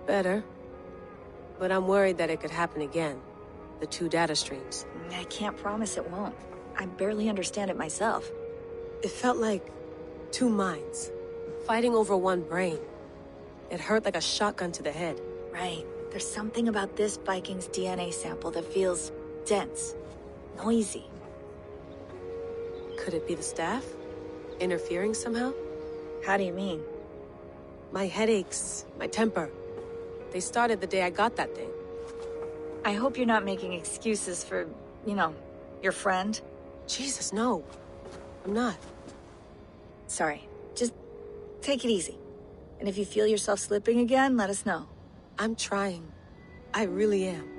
Better. But I'm worried that it could happen again. The 2 data streams. I can't promise it won't. I barely understand it myself. It felt like 2 minds, fighting over 1 brain. It hurt like a shotgun to the head. Right. There's something about this Viking's DNA sample that feels dense, noisy. Could it be the staff? Interfering somehow? How do you mean? My headaches, my temper. They started the day I got that thing. I hope you're not making excuses for, your friend. Jesus, no. I'm not. Sorry. Just take it easy. And if you feel yourself slipping again, let us know. I'm trying. I really am.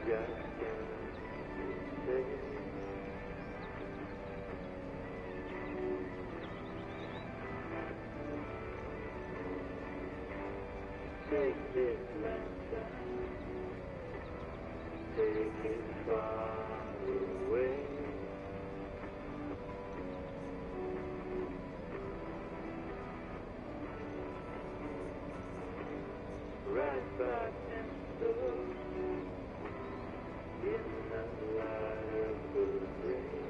Take this lantern, take it far away. Right back in the light of the rain.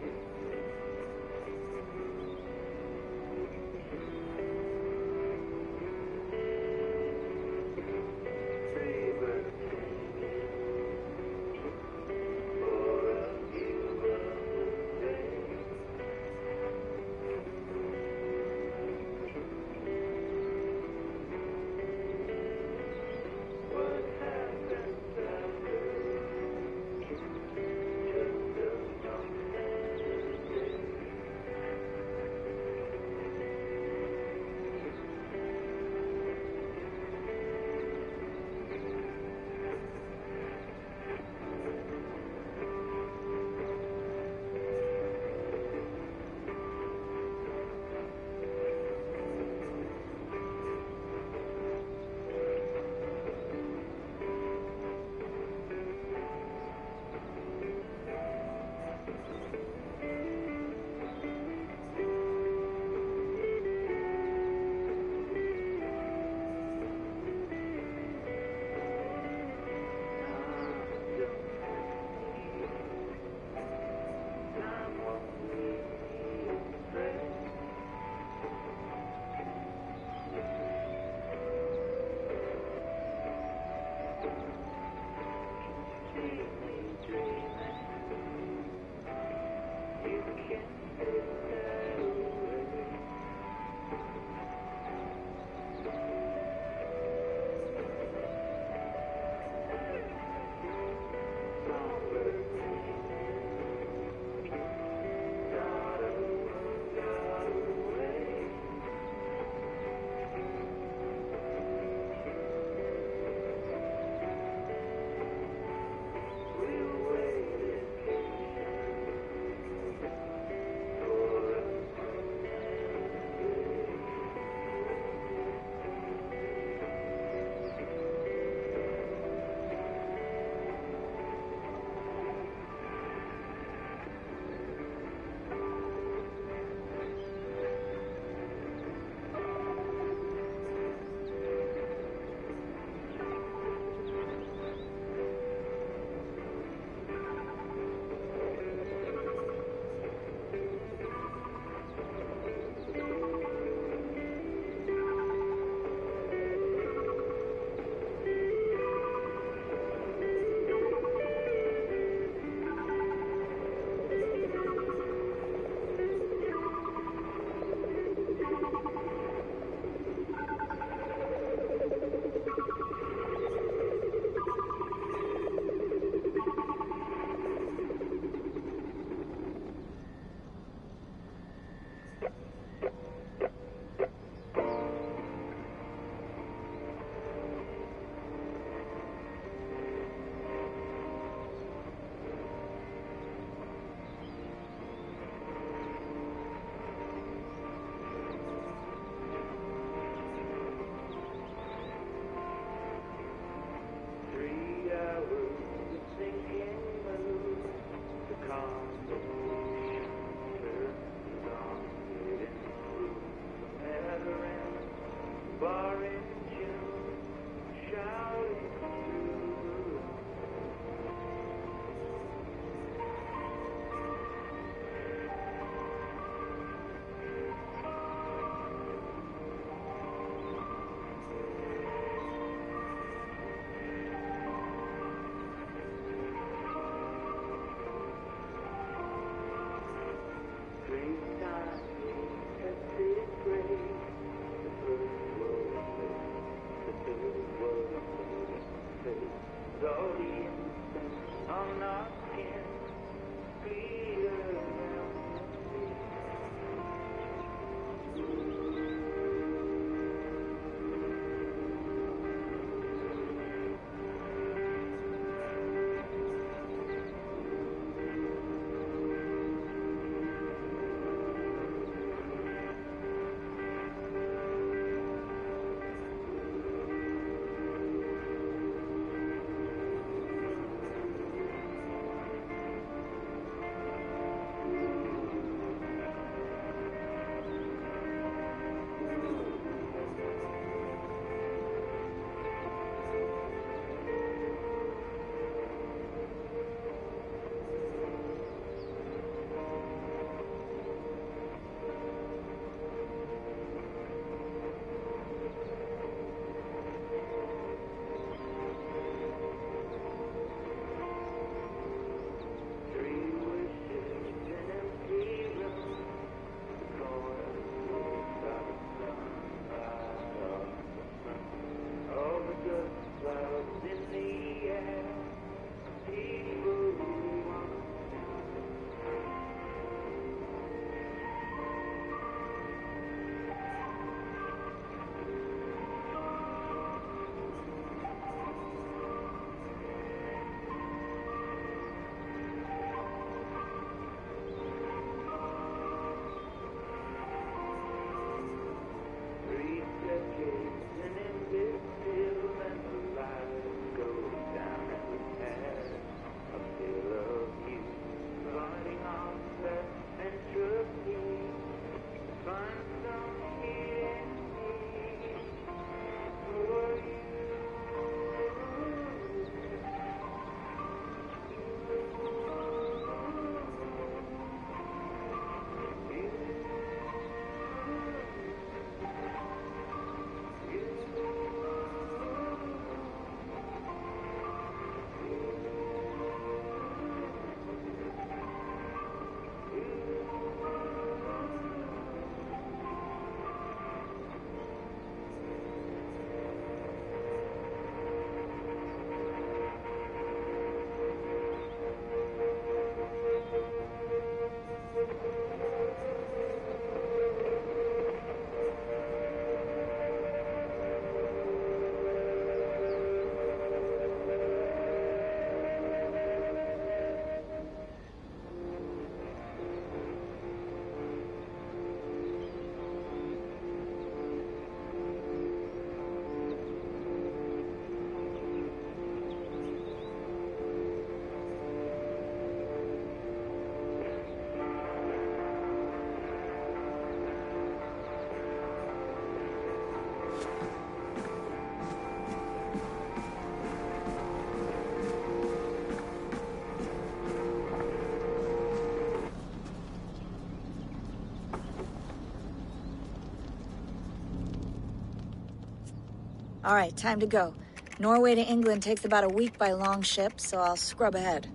All right, time to go. Norway to England takes about a week by long ship, so I'll scrub ahead.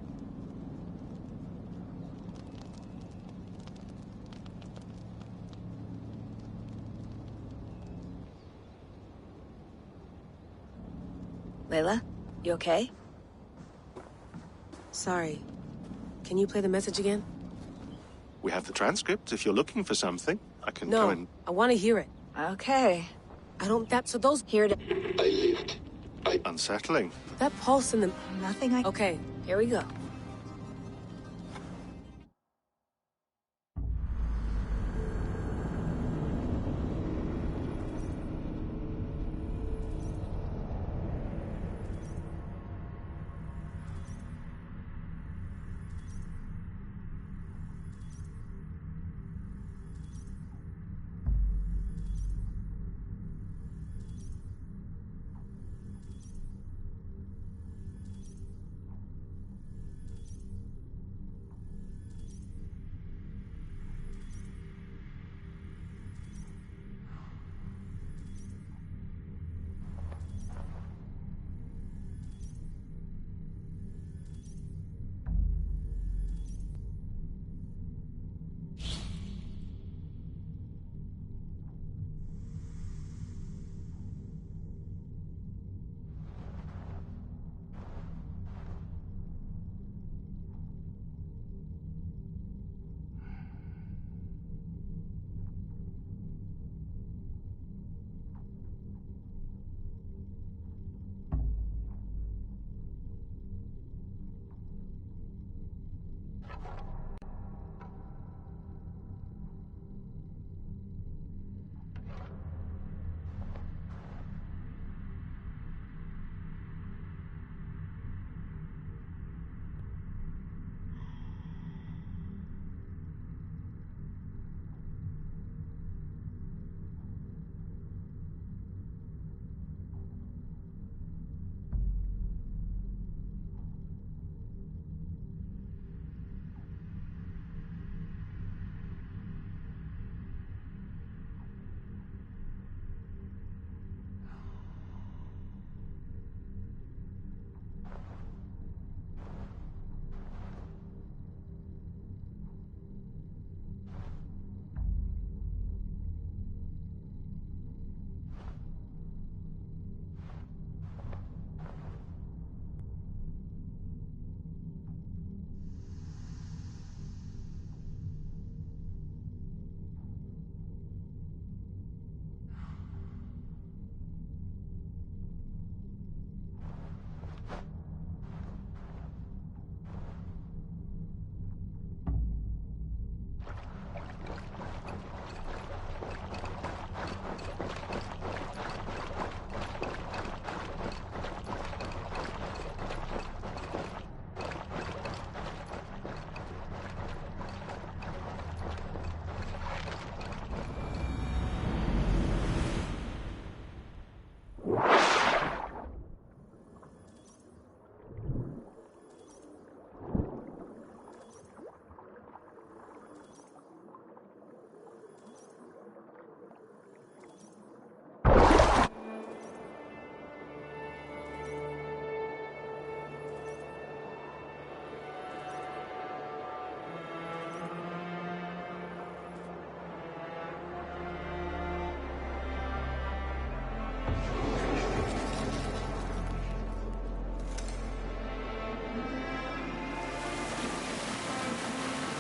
Layla, you okay? Sorry. Can you play the message again? We have the transcript if you're looking for something. I can No, go and... I want to hear it. Okay. I don't... So those... Here to... I lived. Unsettling. That pulse in the... Nothing I... Okay. Here we go.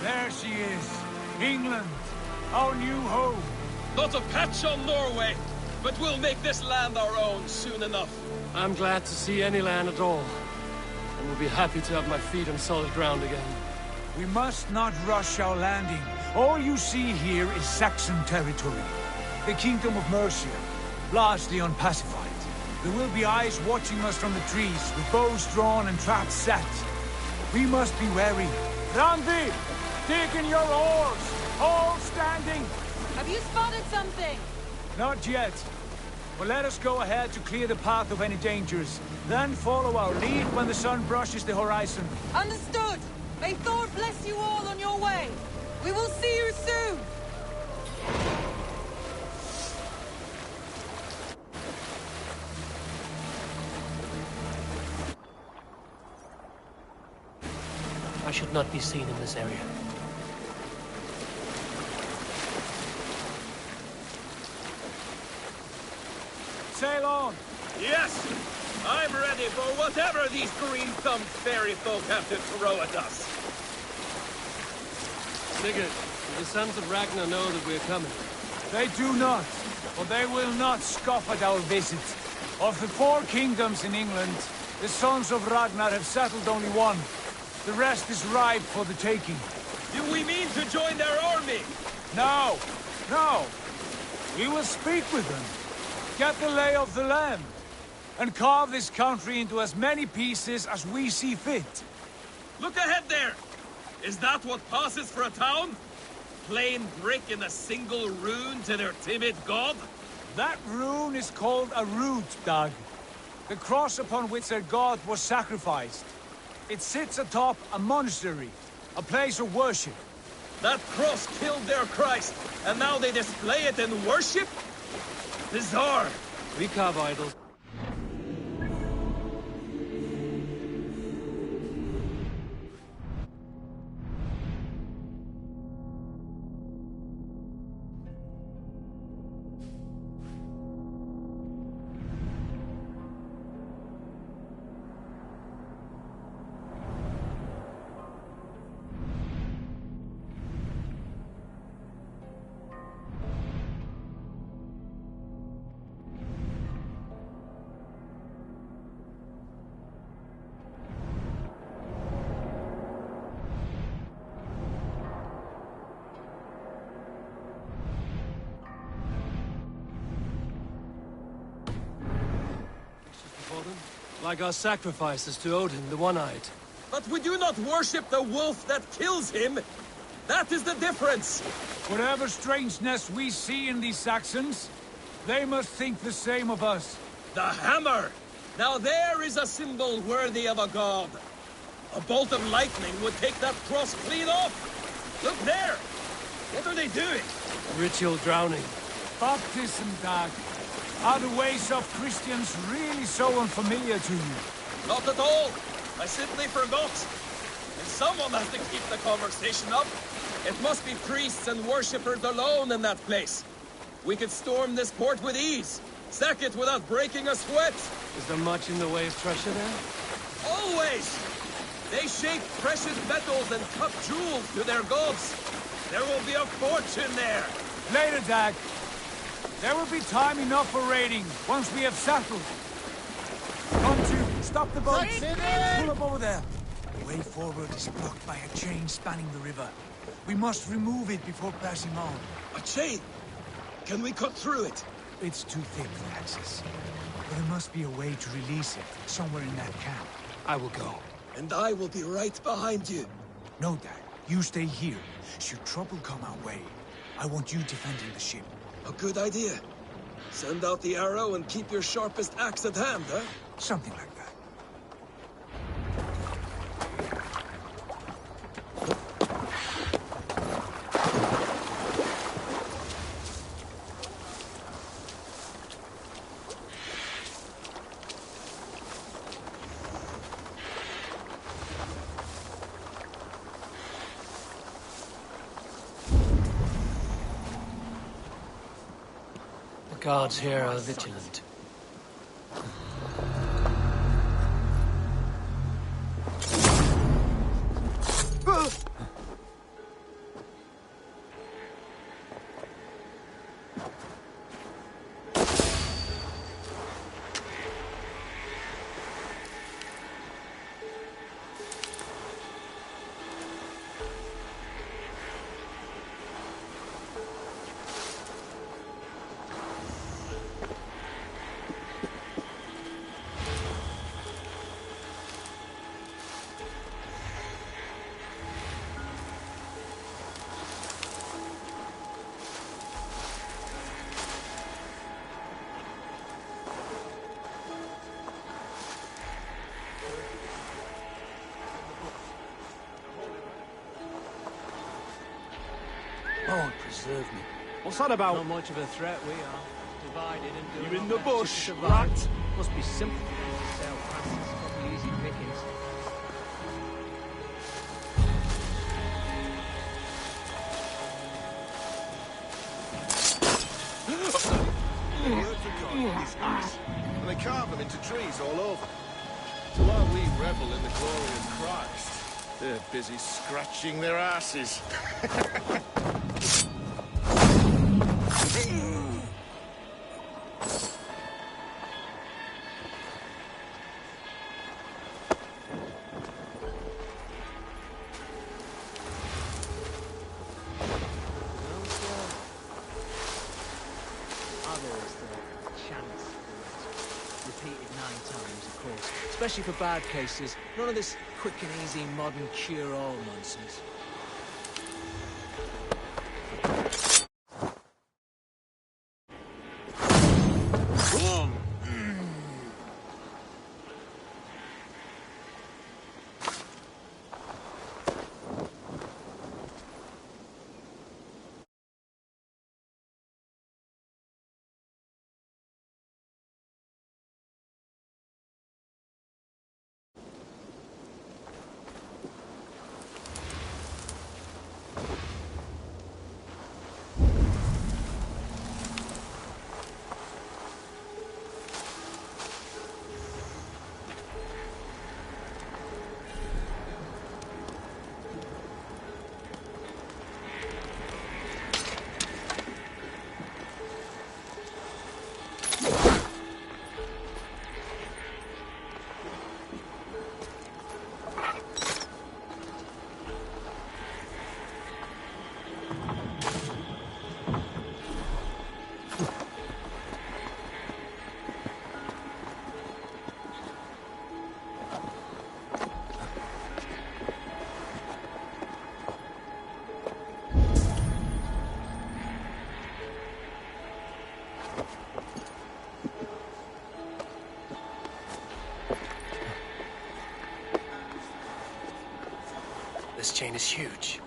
There she is. England, our new home. Not a patch on Norway, but we'll make this land our own soon enough. I'm glad to see any land at all. And will be happy to have my feet on solid ground again. We must not rush our landing. All you see here is Saxon territory. The Kingdom of Mercia, largely unpacified. There will be eyes watching us from the trees, with bows drawn and traps set. We must be wary. Randi! Dig in your oars! All standing! Have you spotted something? Not yet. But let us go ahead to clear the path of any dangers. Then follow our lead when the sun brushes the horizon. Understood! May Thor bless you all on your way! We will see you soon! I should not be seen in this area. Sail on! Yes! I'm ready for whatever these green-thumbed fairy folk have to throw at us. Sigurd, do the sons of Ragnar know that we're coming? They do not, but they will not scoff at our visit. Of the 4 kingdoms in England, the sons of Ragnar have settled only one. The rest is ripe for the taking. Do we mean to join their army? No, no. We will speak with them, get the lay of the land, and carve this country into as many pieces as we see fit. Look ahead there! Is that what passes for a town? Plain brick in a single rune to their timid god? That rune is called a root, Dag. The cross upon which their god was sacrificed. It sits atop a monastery, a place of worship. That cross killed their Christ, and now they display it in worship? Bizarre! We carve idols. Like our sacrifices to Odin, the One-Eyed. But we do not worship the wolf that kills him! That is the difference! Whatever strangeness we see in these Saxons, they must think the same of us. The hammer! Now there is a symbol worthy of a god. A bolt of lightning would take that cross clean off! Look there! What are they doing? Ritual drowning. Baptism, Dag. Are the ways of Christians really so unfamiliar to you? Not at all. I simply forgot. And someone has to keep the conversation up. It must be priests and worshippers alone in that place. We could storm this port with ease. Sack it without breaking a sweat. Is there much in the way of treasure there? Always! They shape precious metals and cut jewels to their gods. There will be a fortune there. Later, Dag. There will be time enough for raiding, once we have settled. Come to, stop the boat. Pull up over there. The way forward is blocked by a chain spanning the river. We must remove it before passing on. A chain? Can we cut through it? It's too thick for access. But there must be a way to release it, somewhere in that camp. I will go. And I will be right behind you. No, Dad. You stay here. Should trouble come our way, I want you defending the ship. A good idea. Send out the arrow and keep your sharpest axe at hand, huh? Something like that. The guards here are vigilant. Lord, preserve me. What's that about? Not much of a threat, we are. Divided and doing You're in our the best bush, to survive. rat. Must be simple for them to sell. Francis, probably easy pickings. carve them into trees all over. So while we revel in the glory of Christ, they're busy scratching their asses. Especially for bad cases. None of this quick and easy modern cure-all nonsense. This chain is huge,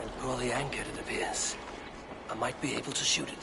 and poorly anchored, it appears. I might be able to shoot it.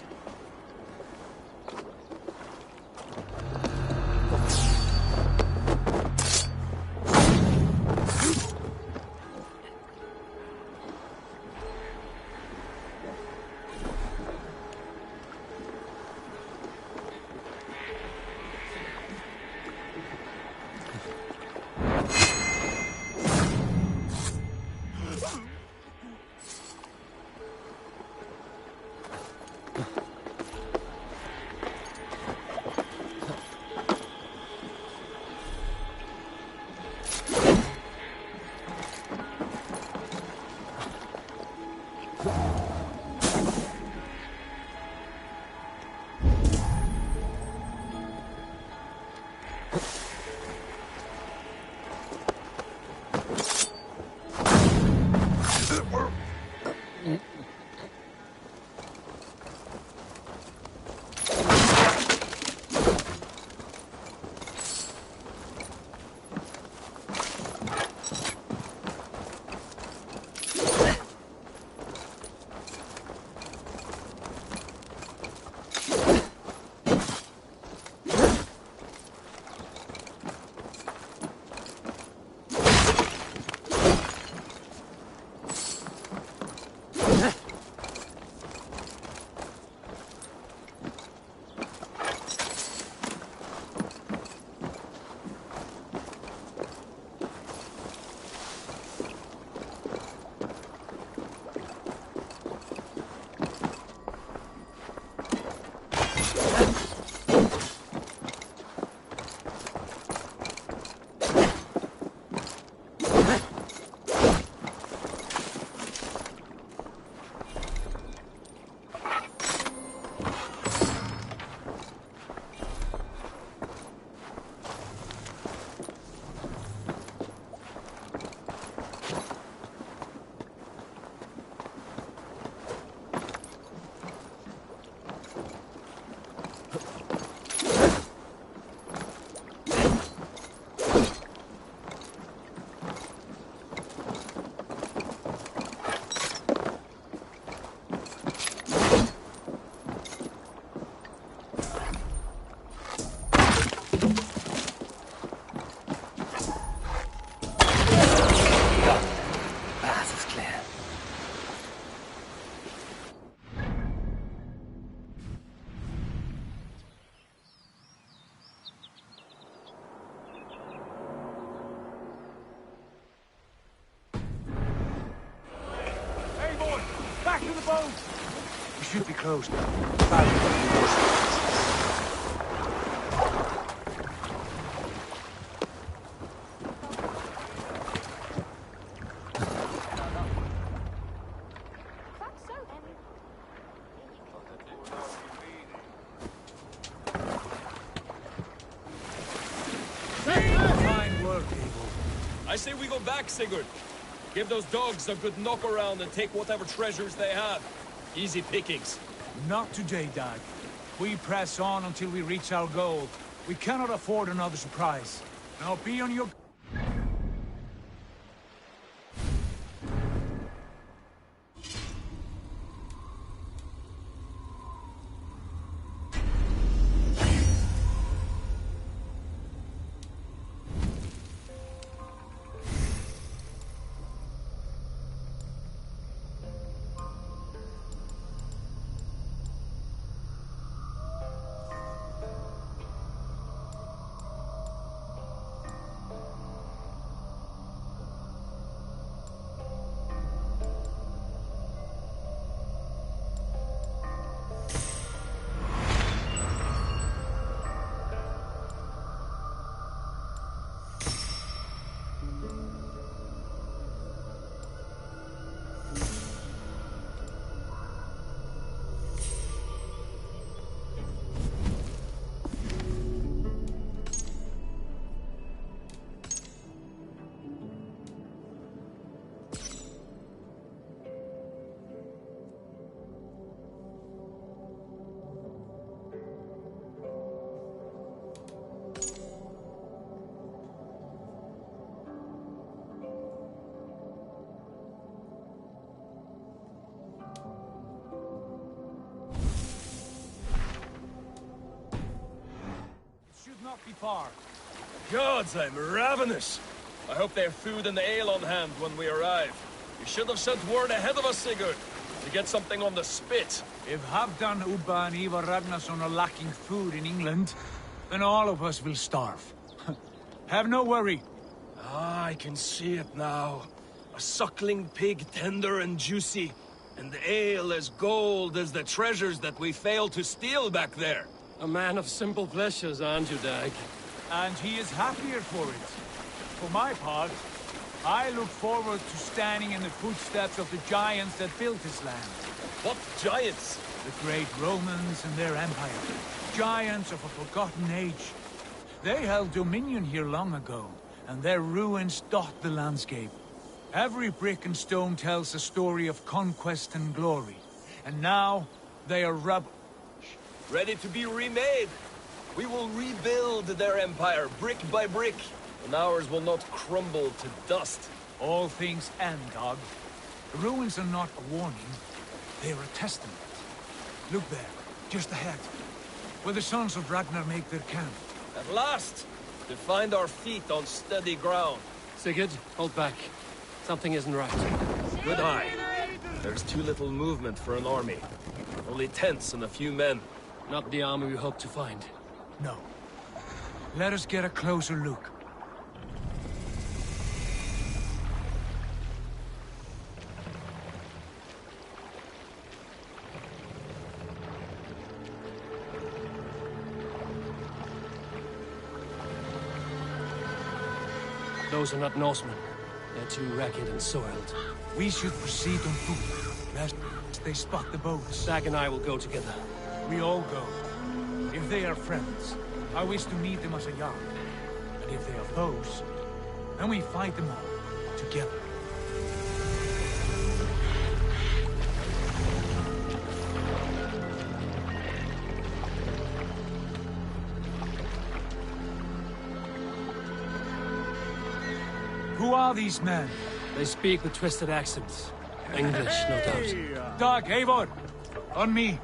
should be close now. Fine work, Abel. I say we go back, Sigurd. Give those dogs a good knock around and take whatever treasures they have. Easy pickings. Not today, Dag. We press on until we reach our goal. We cannot afford another surprise. Now be on your... Not be far. Gods, I'm ravenous. I hope they have food and ale on hand when we arrive. You should have sent word ahead of us, Sigurd, to get something on the spit. If Halfdan, Ubba and Ivar Ragnarsson are lacking food in England, then all of us will starve. Have no worry. Ah, I can see it now. A suckling pig, tender and juicy, and ale as gold as the treasures that we failed to steal back there. A man of simple pleasures, aren't you, Dag? And he is happier for it. For my part, I look forward to standing in the footsteps of the giants that built this land. What giants? The great Romans and their empire. Giants of a forgotten age. They held dominion here long ago, and their ruins dot the landscape. Every brick and stone tells a story of conquest and glory. And now, they are ready to be remade. We will rebuild their empire brick by brick, and ours will not crumble to dust. All things end, Dog. The ruins are not a warning, they are a testament. Look there, just ahead, where the sons of Ragnar make their camp. At last, to find our feet on steady ground. Sigurd, hold back. Something isn't right. Good eye. There's too little movement for an army. Only tents and a few men. Not the army we hoped to find. No. Let us get a closer look. Those are not Norsemen. They're too ragged and soiled. We should proceed on foot, lest they spot the boats. Dag and I will go together. We all go. If they are friends, I wish to meet them as a yard. And if they are foes, then we fight them all, together. Who are these men? They speak with twisted accents. English, no doubt. Dag, Eivor! On me!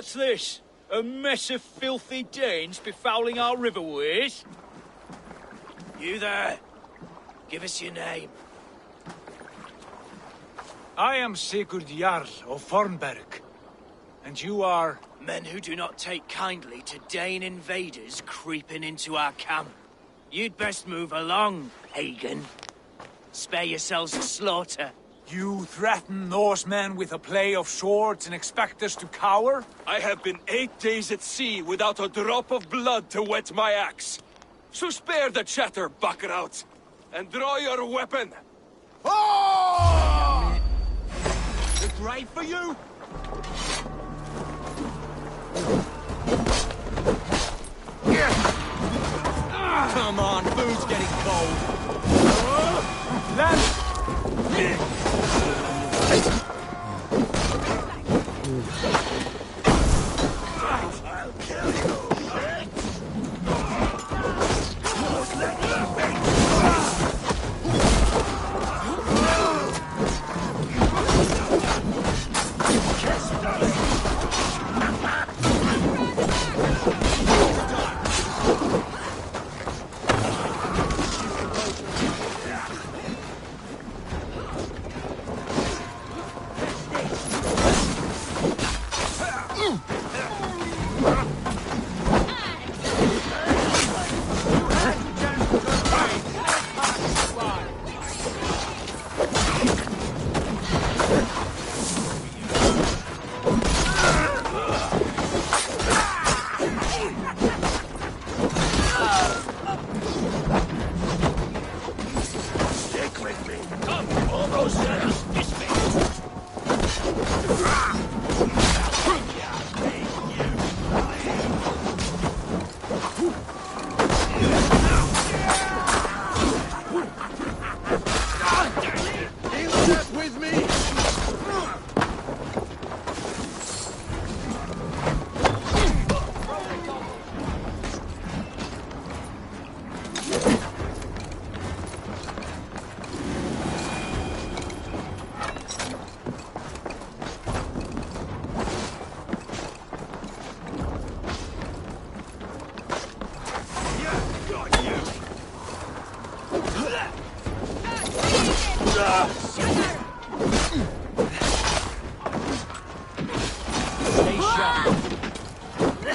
What's this? A mess of filthy Danes befouling our riverways? You there. Give us your name. I am Sigurd Jarl of Fornberg. And you are... Men who do not take kindly to Dane invaders creeping into our camp. You'd best move along, pagan. Spare yourselves the slaughter. You threaten Norsemen with a play of swords and expect us to cower? I have been 8 days at sea without a drop of blood to wet my axe. So spare the chatter, buckerout, and draw your weapon. Oh! The grave for you? Come on, food's getting cold. Land! I'll kill you.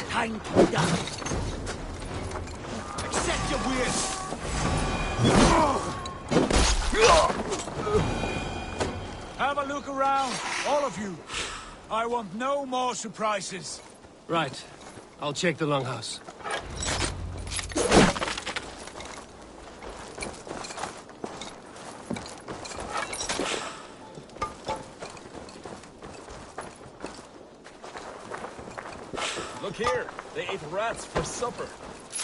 Time to die. Accept your weird. Have a look around, all of you. I want no more surprises. Right. I'll check the longhouse. Look here, they ate rats for supper.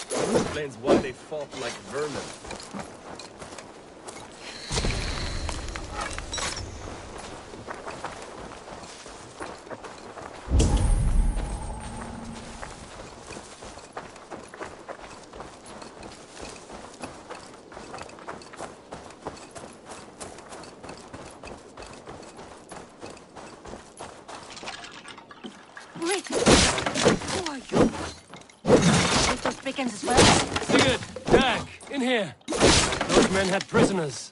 That explains why they fought like vermin. Rick! Who are you? They just Brigands as well? Sigurd! Dag! In here! Those men had prisoners.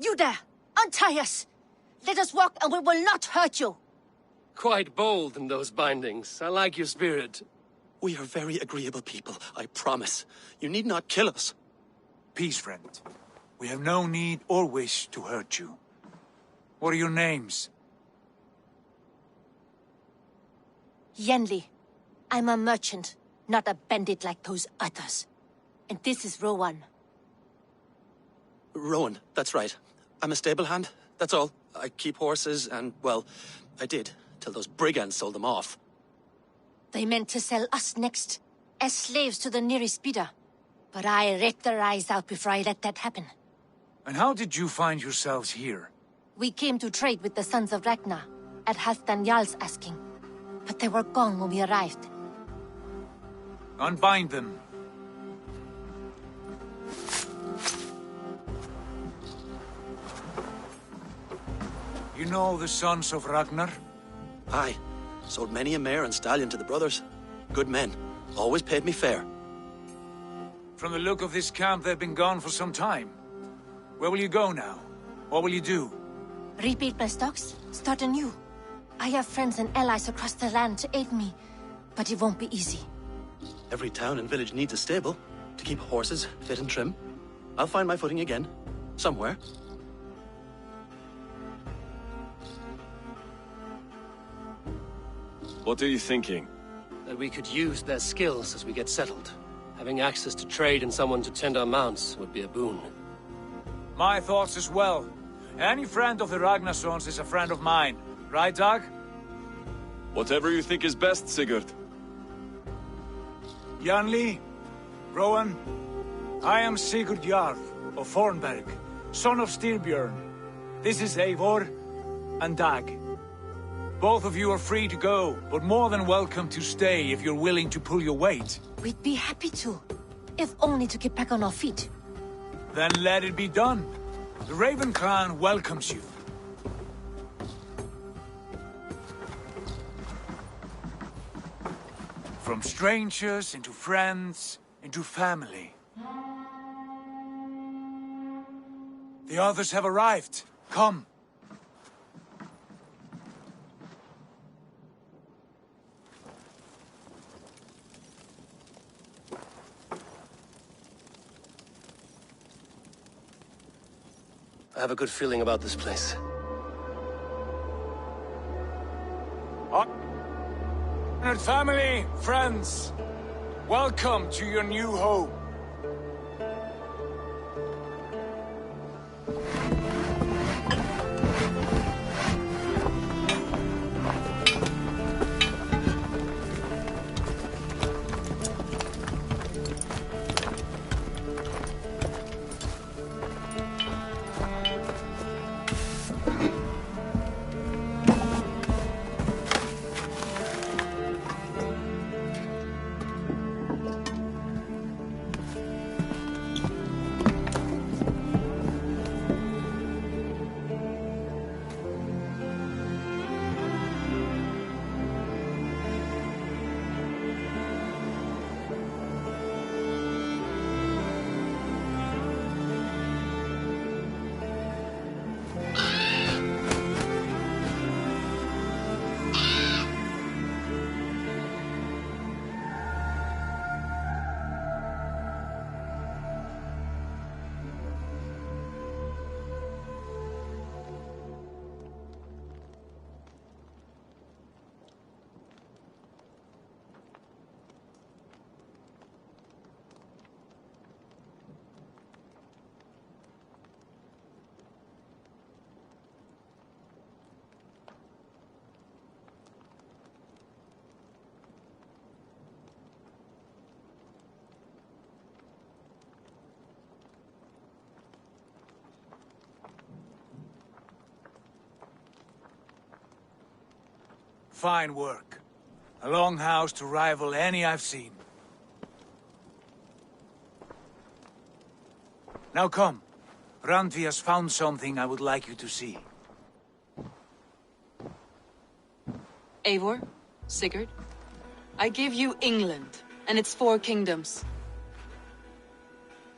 You there! Untie us! Let us walk and we will not hurt you! Quite bold in those bindings. I like your spirit. We are very agreeable people, I promise. You need not kill us. Peace, friend. We have no need or wish to hurt you. What are your names? Yenli. I'm a merchant, not a bandit like those others. And this is Rowan. Rowan, that's right. I'm a stable hand. That's all. I keep horses and, well, I did, till those brigands sold them off. They meant to sell us next, as slaves to the nearest bidder. But I ripped their eyes out before I let that happen. And how did you find yourselves here? We came to trade with the Sons of Ragnar, at Halfdan Jarl's asking. But they were gone when we arrived. Unbind them. You know the Sons of Ragnar? Aye. Sold many a mare and stallion to the brothers. Good men. Always paid me fair. From the look of this camp, they've been gone for some time. Where will you go now? What will you do? Rebuild my stocks, start anew. I have friends and allies across the land to aid me, but it won't be easy. Every town and village needs a stable to keep horses fit and trim. I'll find my footing again. Somewhere. What are you thinking? That we could use their skills as we get settled. Having access to trade and someone to tend our mounts would be a boon. My thoughts as well. Any friend of the Ragnarsons is a friend of mine. Right, Dag? Whatever you think is best, Sigurd. Janli, Rowan, I am Sigurd Jarl of Fornberg, son of Styrbjörn. This is Eivor and Dag. Both of you are free to go, but more than welcome to stay if you're willing to pull your weight. We'd be happy to, if only to get back on our feet. Then let it be done. The Raven clan welcomes you. From strangers into friends, into family. The others have arrived. Come. I have a good feeling about this place. Honored family, friends, welcome to your new home. Fine work. A longhouse to rival any I've seen. Now come. Randvi has found something I would like you to see. Eivor, Sigurd, I give you England and its 4 kingdoms.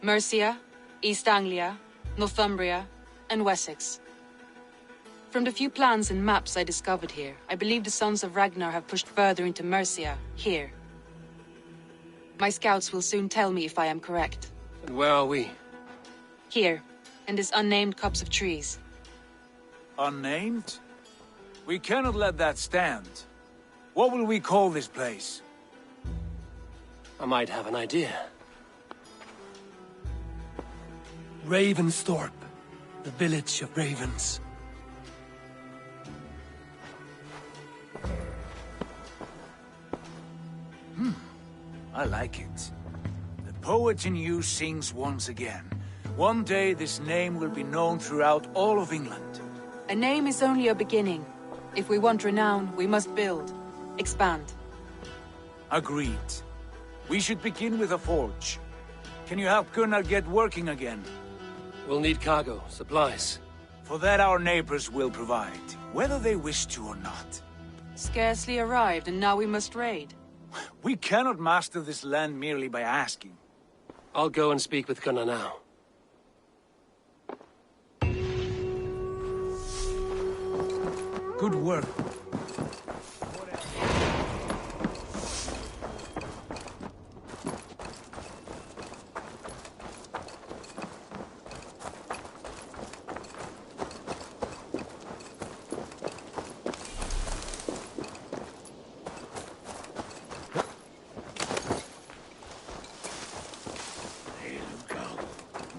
Mercia, East Anglia, Northumbria, and Wessex. From the few plans and maps I discovered here, I believe the Sons of Ragnar have pushed further into Mercia, here. My scouts will soon tell me if I am correct. And where are we? Here, in this unnamed copse of trees. Unnamed? We cannot let that stand. What will we call this place? I might have an idea. Ravensthorpe, the village of ravens. I like it. The poet in you sings once again. One day this name will be known throughout all of England. A name is only a beginning. If we want renown, we must build. Expand. Agreed. We should begin with a forge. Can you help Gunnar get working again? We'll need cargo, supplies. For that our neighbors will provide, whether they wish to or not. Scarcely arrived, and now we must raid. We cannot master this land merely by asking. I'll go and speak with Gunnar now. Good work.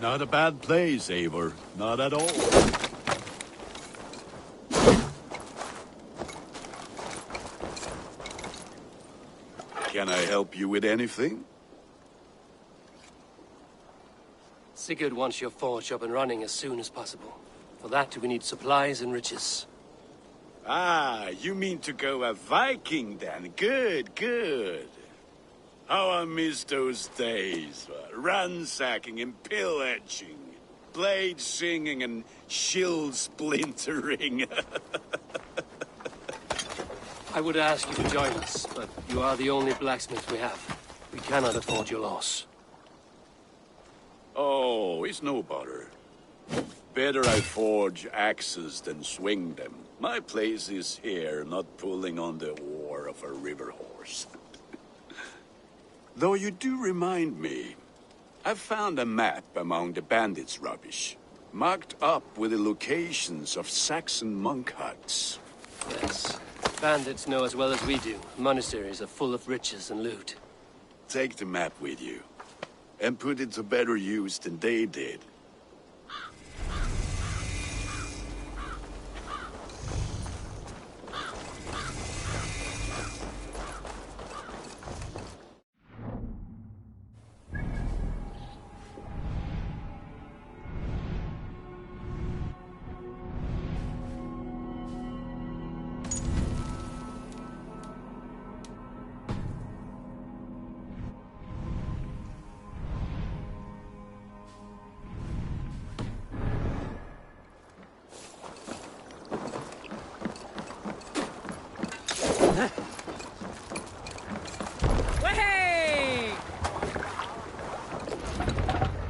Not a bad place, Eivor. Not at all. Can I help you with anything? Sigurd wants your forge up and running as soon as possible. For that, we need supplies and riches. Ah, you mean to go a Viking then? Good, good. How I miss those days. Ransacking and pillaging. Blade singing and shield splintering. I would ask you to join us, but you are the only blacksmith we have. We cannot afford your loss. Oh, it's no bother. Better I forge axes than swing them. My place is here, not pulling on the oar of a river horse. Though you do remind me, I found a map among the bandits' rubbish, marked up with the locations of Saxon monk huts. Yes. Bandits know as well as we do. Monasteries are full of riches and loot. Take the map with you, and put it to better use than they did.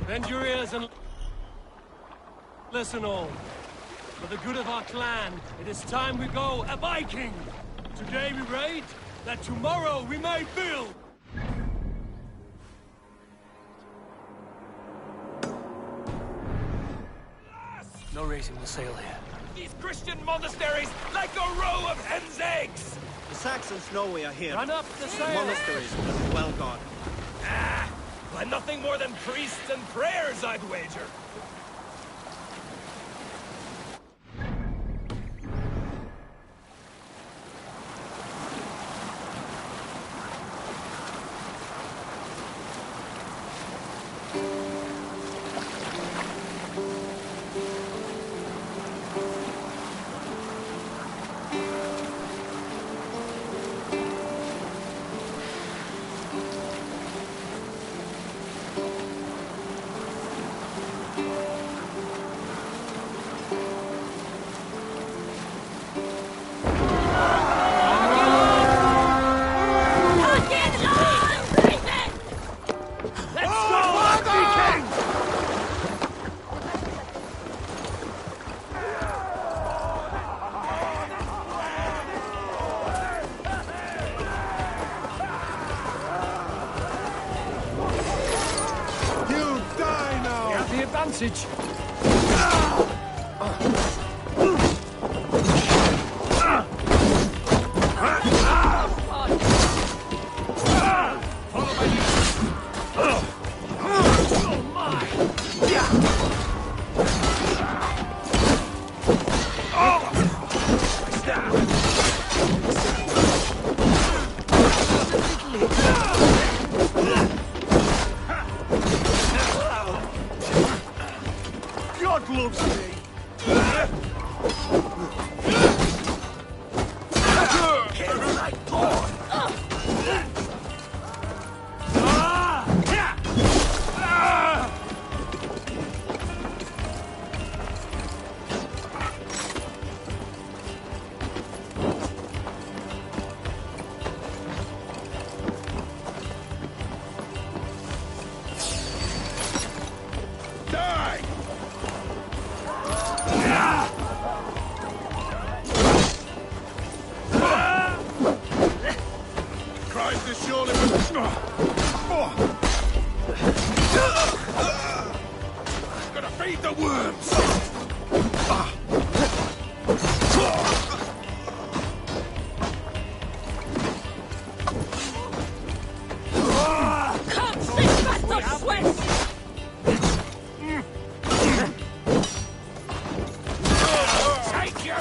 Bend your ears and listen all. For the good of our clan, it is time we go a Viking. Today we raid, that tomorrow we may build. No raising the sail here. These Christian monasteries like a row of hen's eggs! The Saxons know we are here. Run up the sail! Monasteries must be well guarded. Ah! By nothing more than priests and prayers, I'd wager. Advantage. Gonna feed the worms! Take you!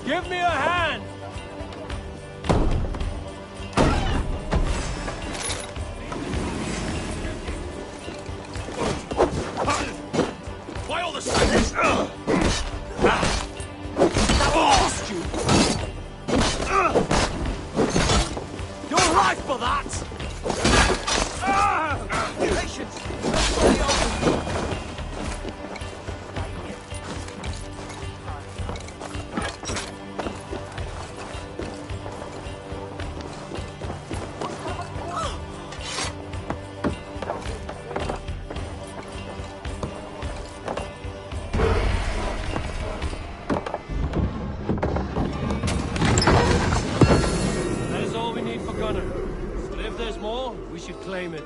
Give me a hand! Why all the sadness? Lost you! You're right for that! Patience! That is all we need for Gunner. But if there's more, we should claim it.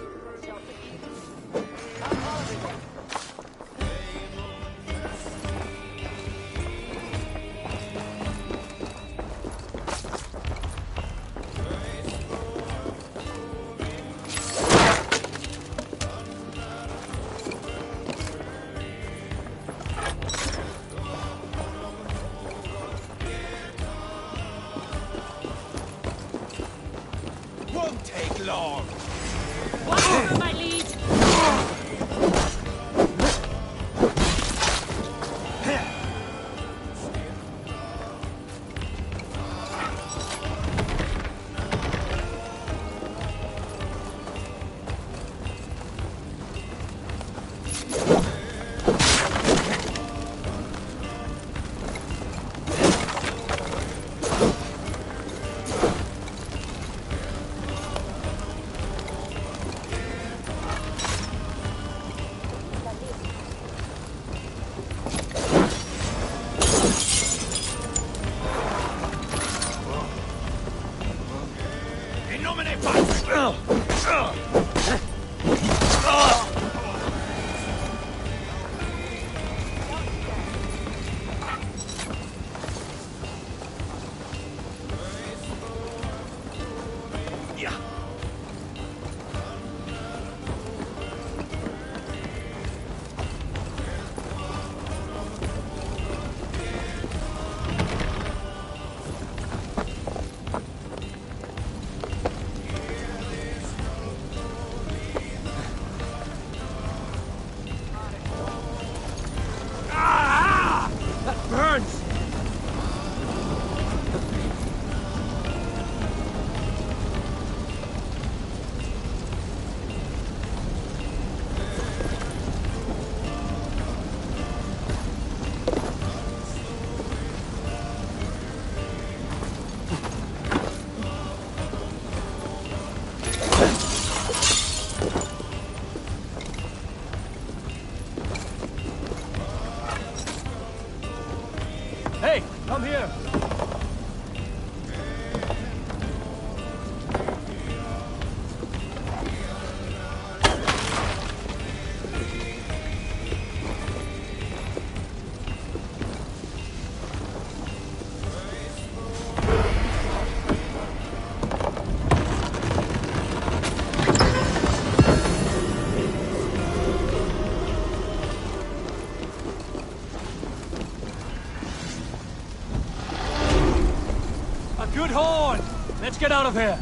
Won't take long. Watch for my lead. In nomine Patris! Yeah. That burns! Hey, come here! Good horn! Let's get out of here!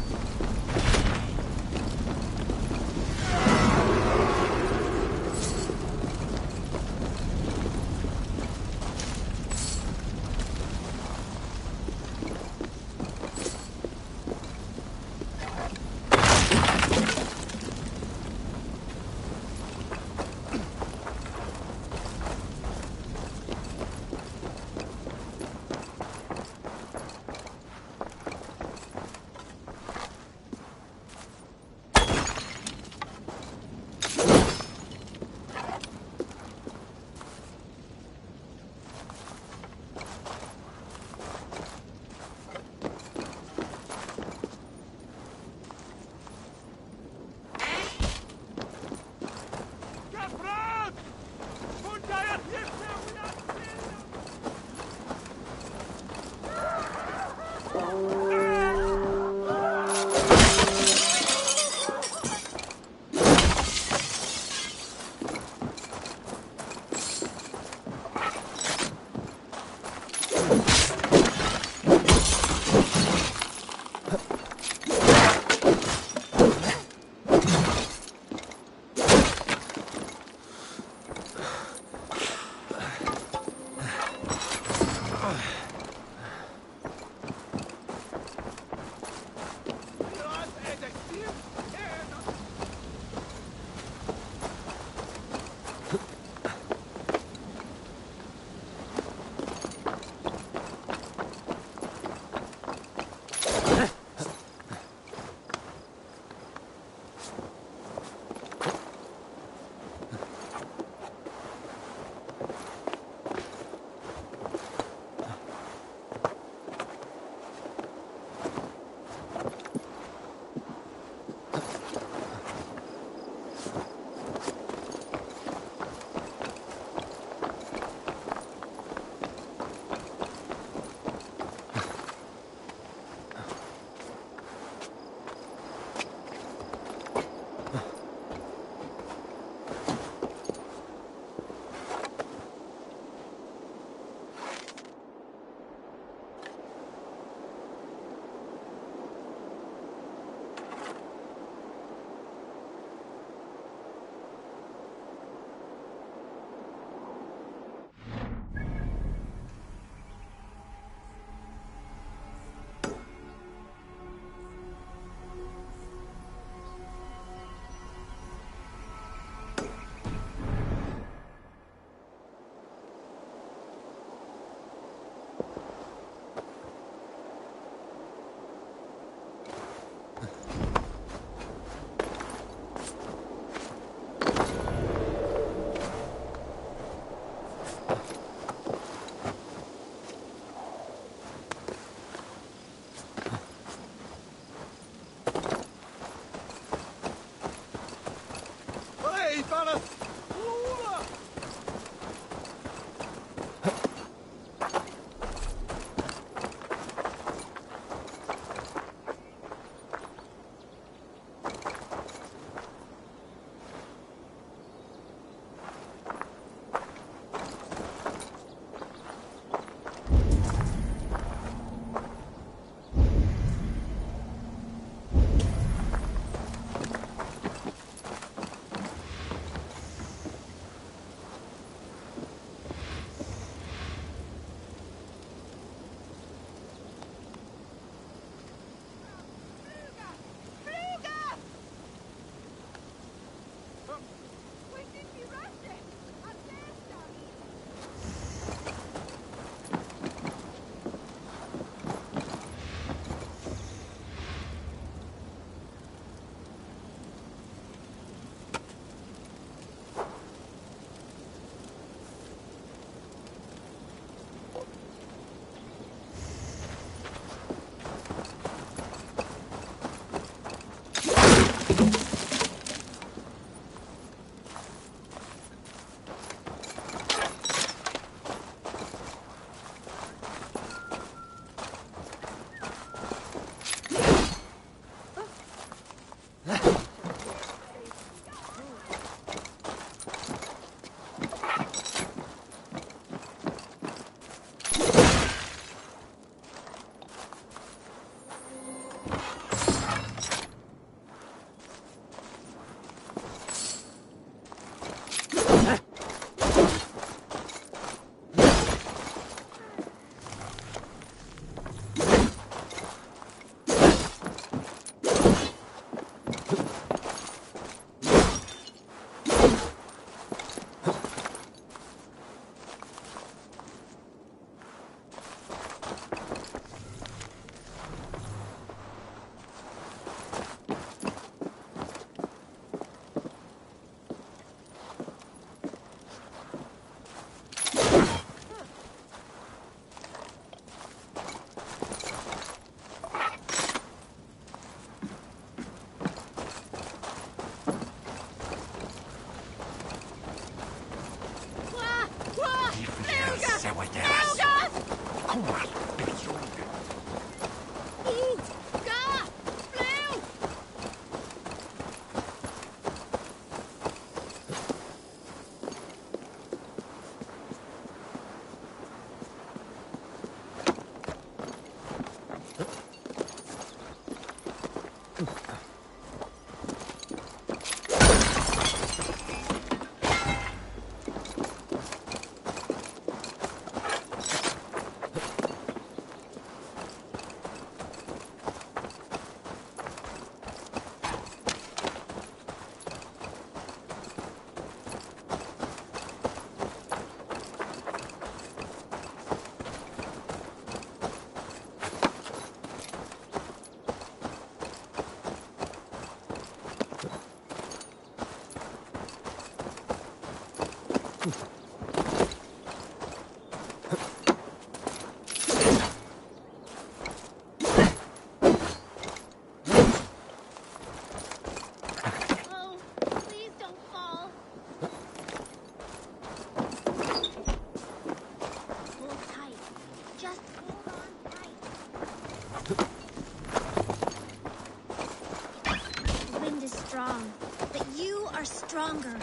Stronger.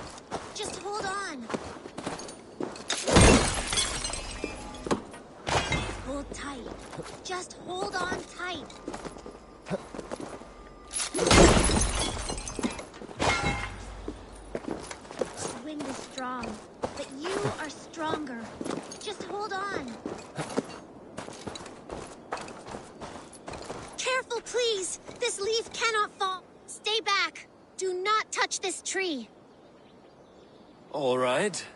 Just hold on. Hold tight. Just hold on tight. The wind is strong, but you are stronger. Just hold on. Careful, please. This leaf cannot fall. Stay back. Do not touch this tree. All right.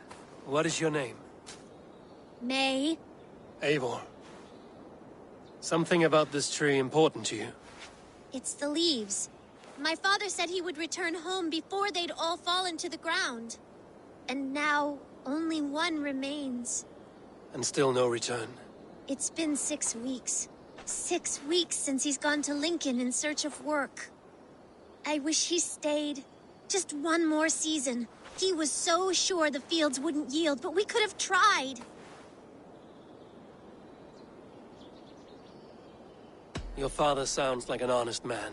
What is your name? May. Eivor. Something about this tree important to you? It's the leaves. My father said he would return home before they'd all fallen to the ground. And now, only one remains. And still no return? It's been 6 weeks. 6 weeks since he's gone to Lincoln in search of work. I wish he stayed. Just one more season. He was so sure the fields wouldn't yield, but we could have tried. Your father sounds like an honest man.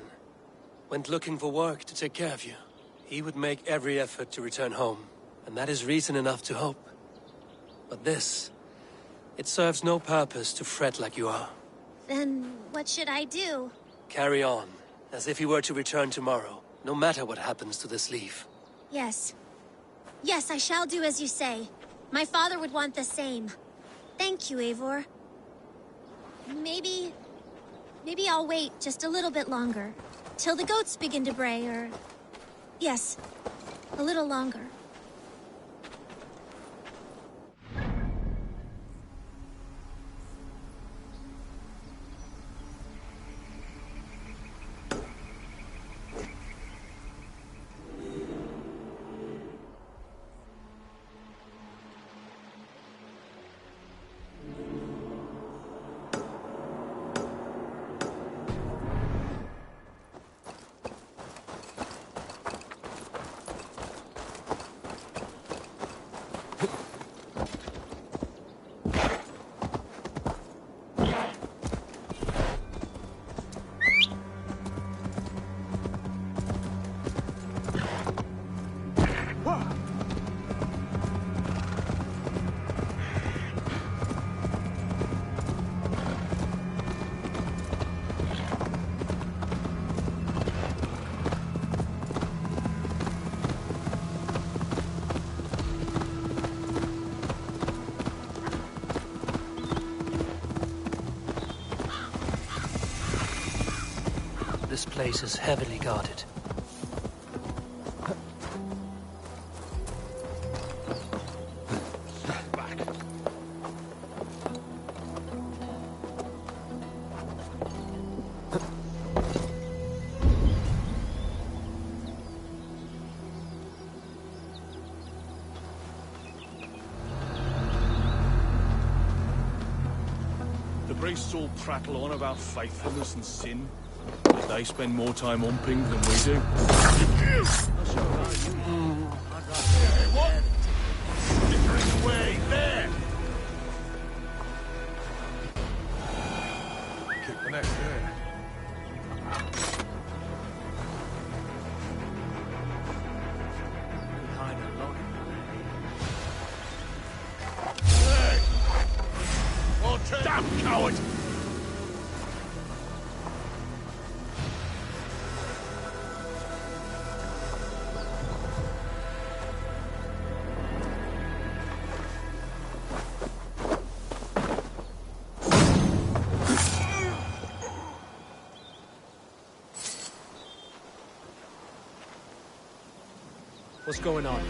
Went looking for work to take care of you. He would make every effort to return home, and that is reason enough to hope. But this, it serves no purpose to fret like you are. Then what should I do? Carry on, as if he were to return tomorrow, no matter what happens to this leaf. Yes. Yes, I shall do as you say. My father would want the same. Thank you, Eivor. Maybe I'll wait just a little bit longer. Till the goats begin to bray, or... Yes, a little longer. This place is heavily guarded. The priests all prattle on about faithfulness and sin. But they spend more time humping than we do. What? Get away, there! kick the nest there. Behind a lot. Hey! Damn coward! What's going on?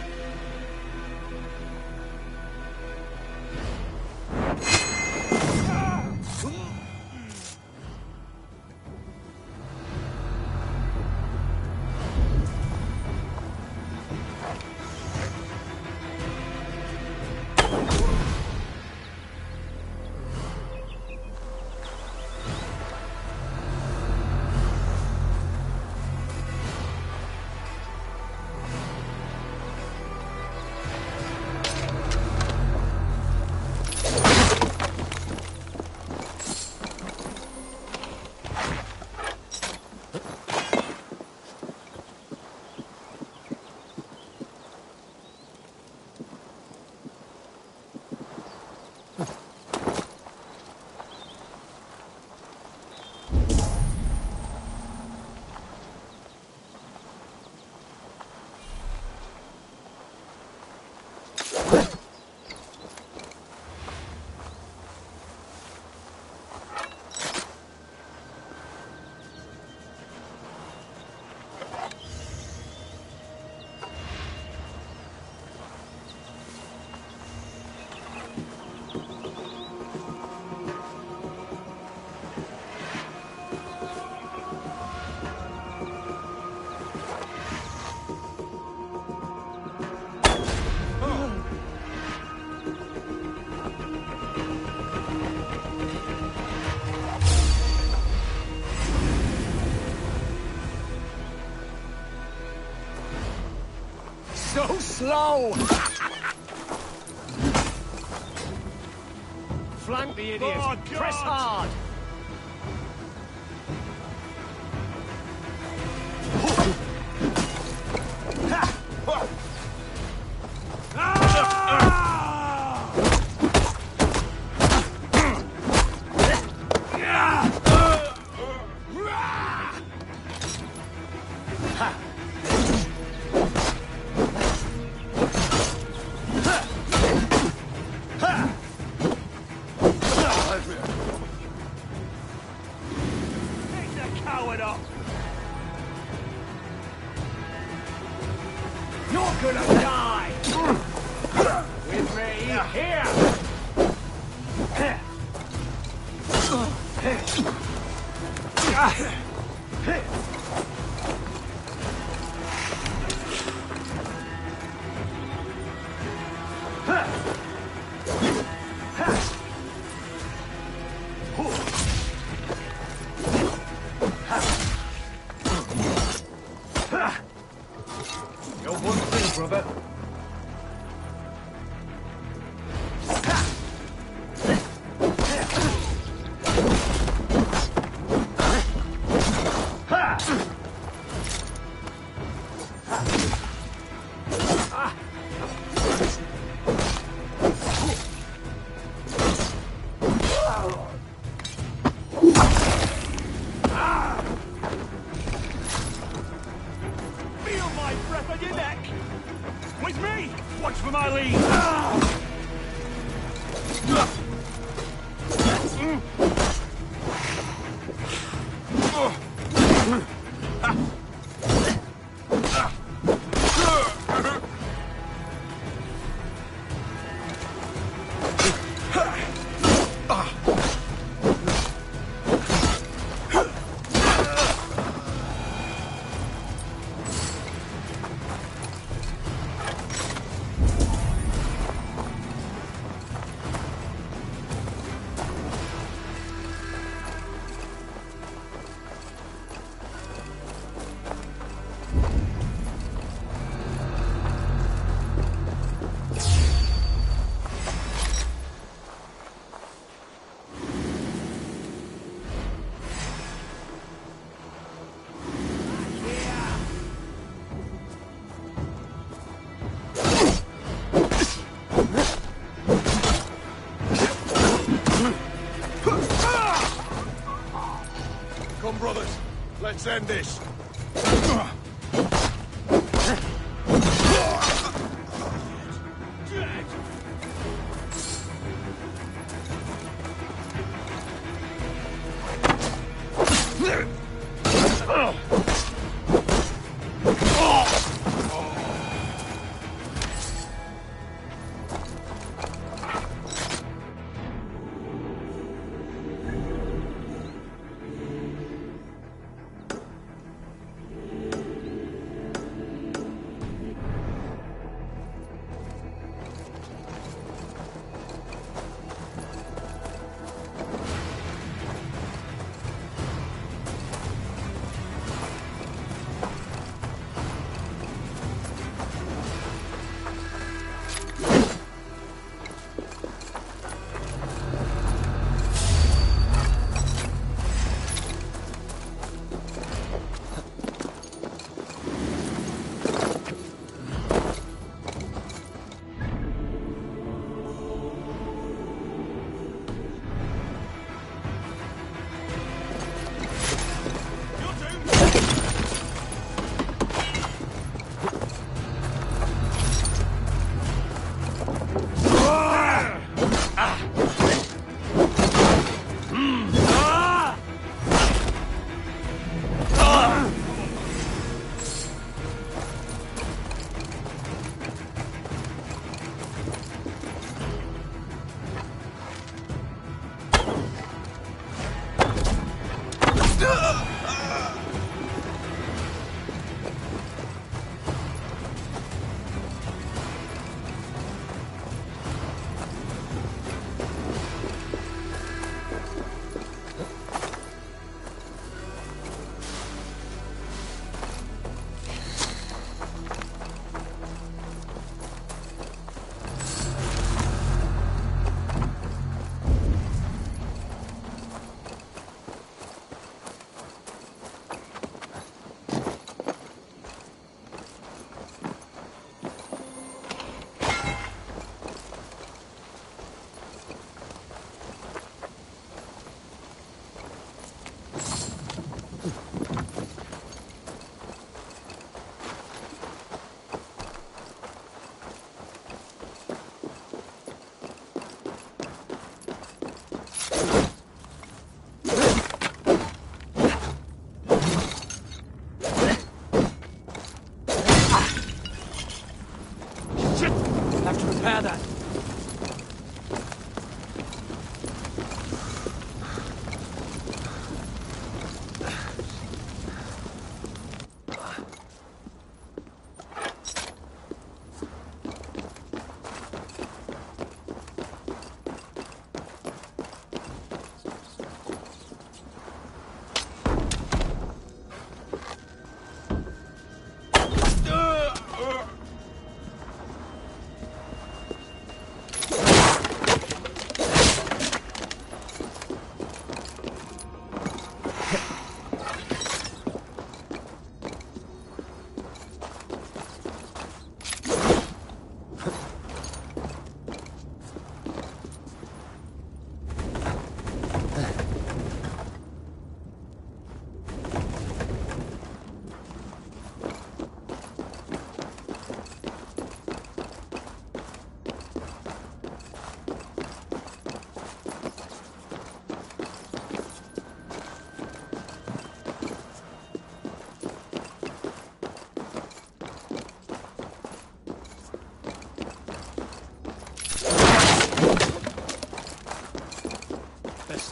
So slow! Flank the idiot! Oh, Press hard! You're gonna die! With me, here! You're one thing, brother. Feel my breath on your neck! With me! Watch for my lead! Come, brothers. Let's end this.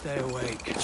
Stay awake.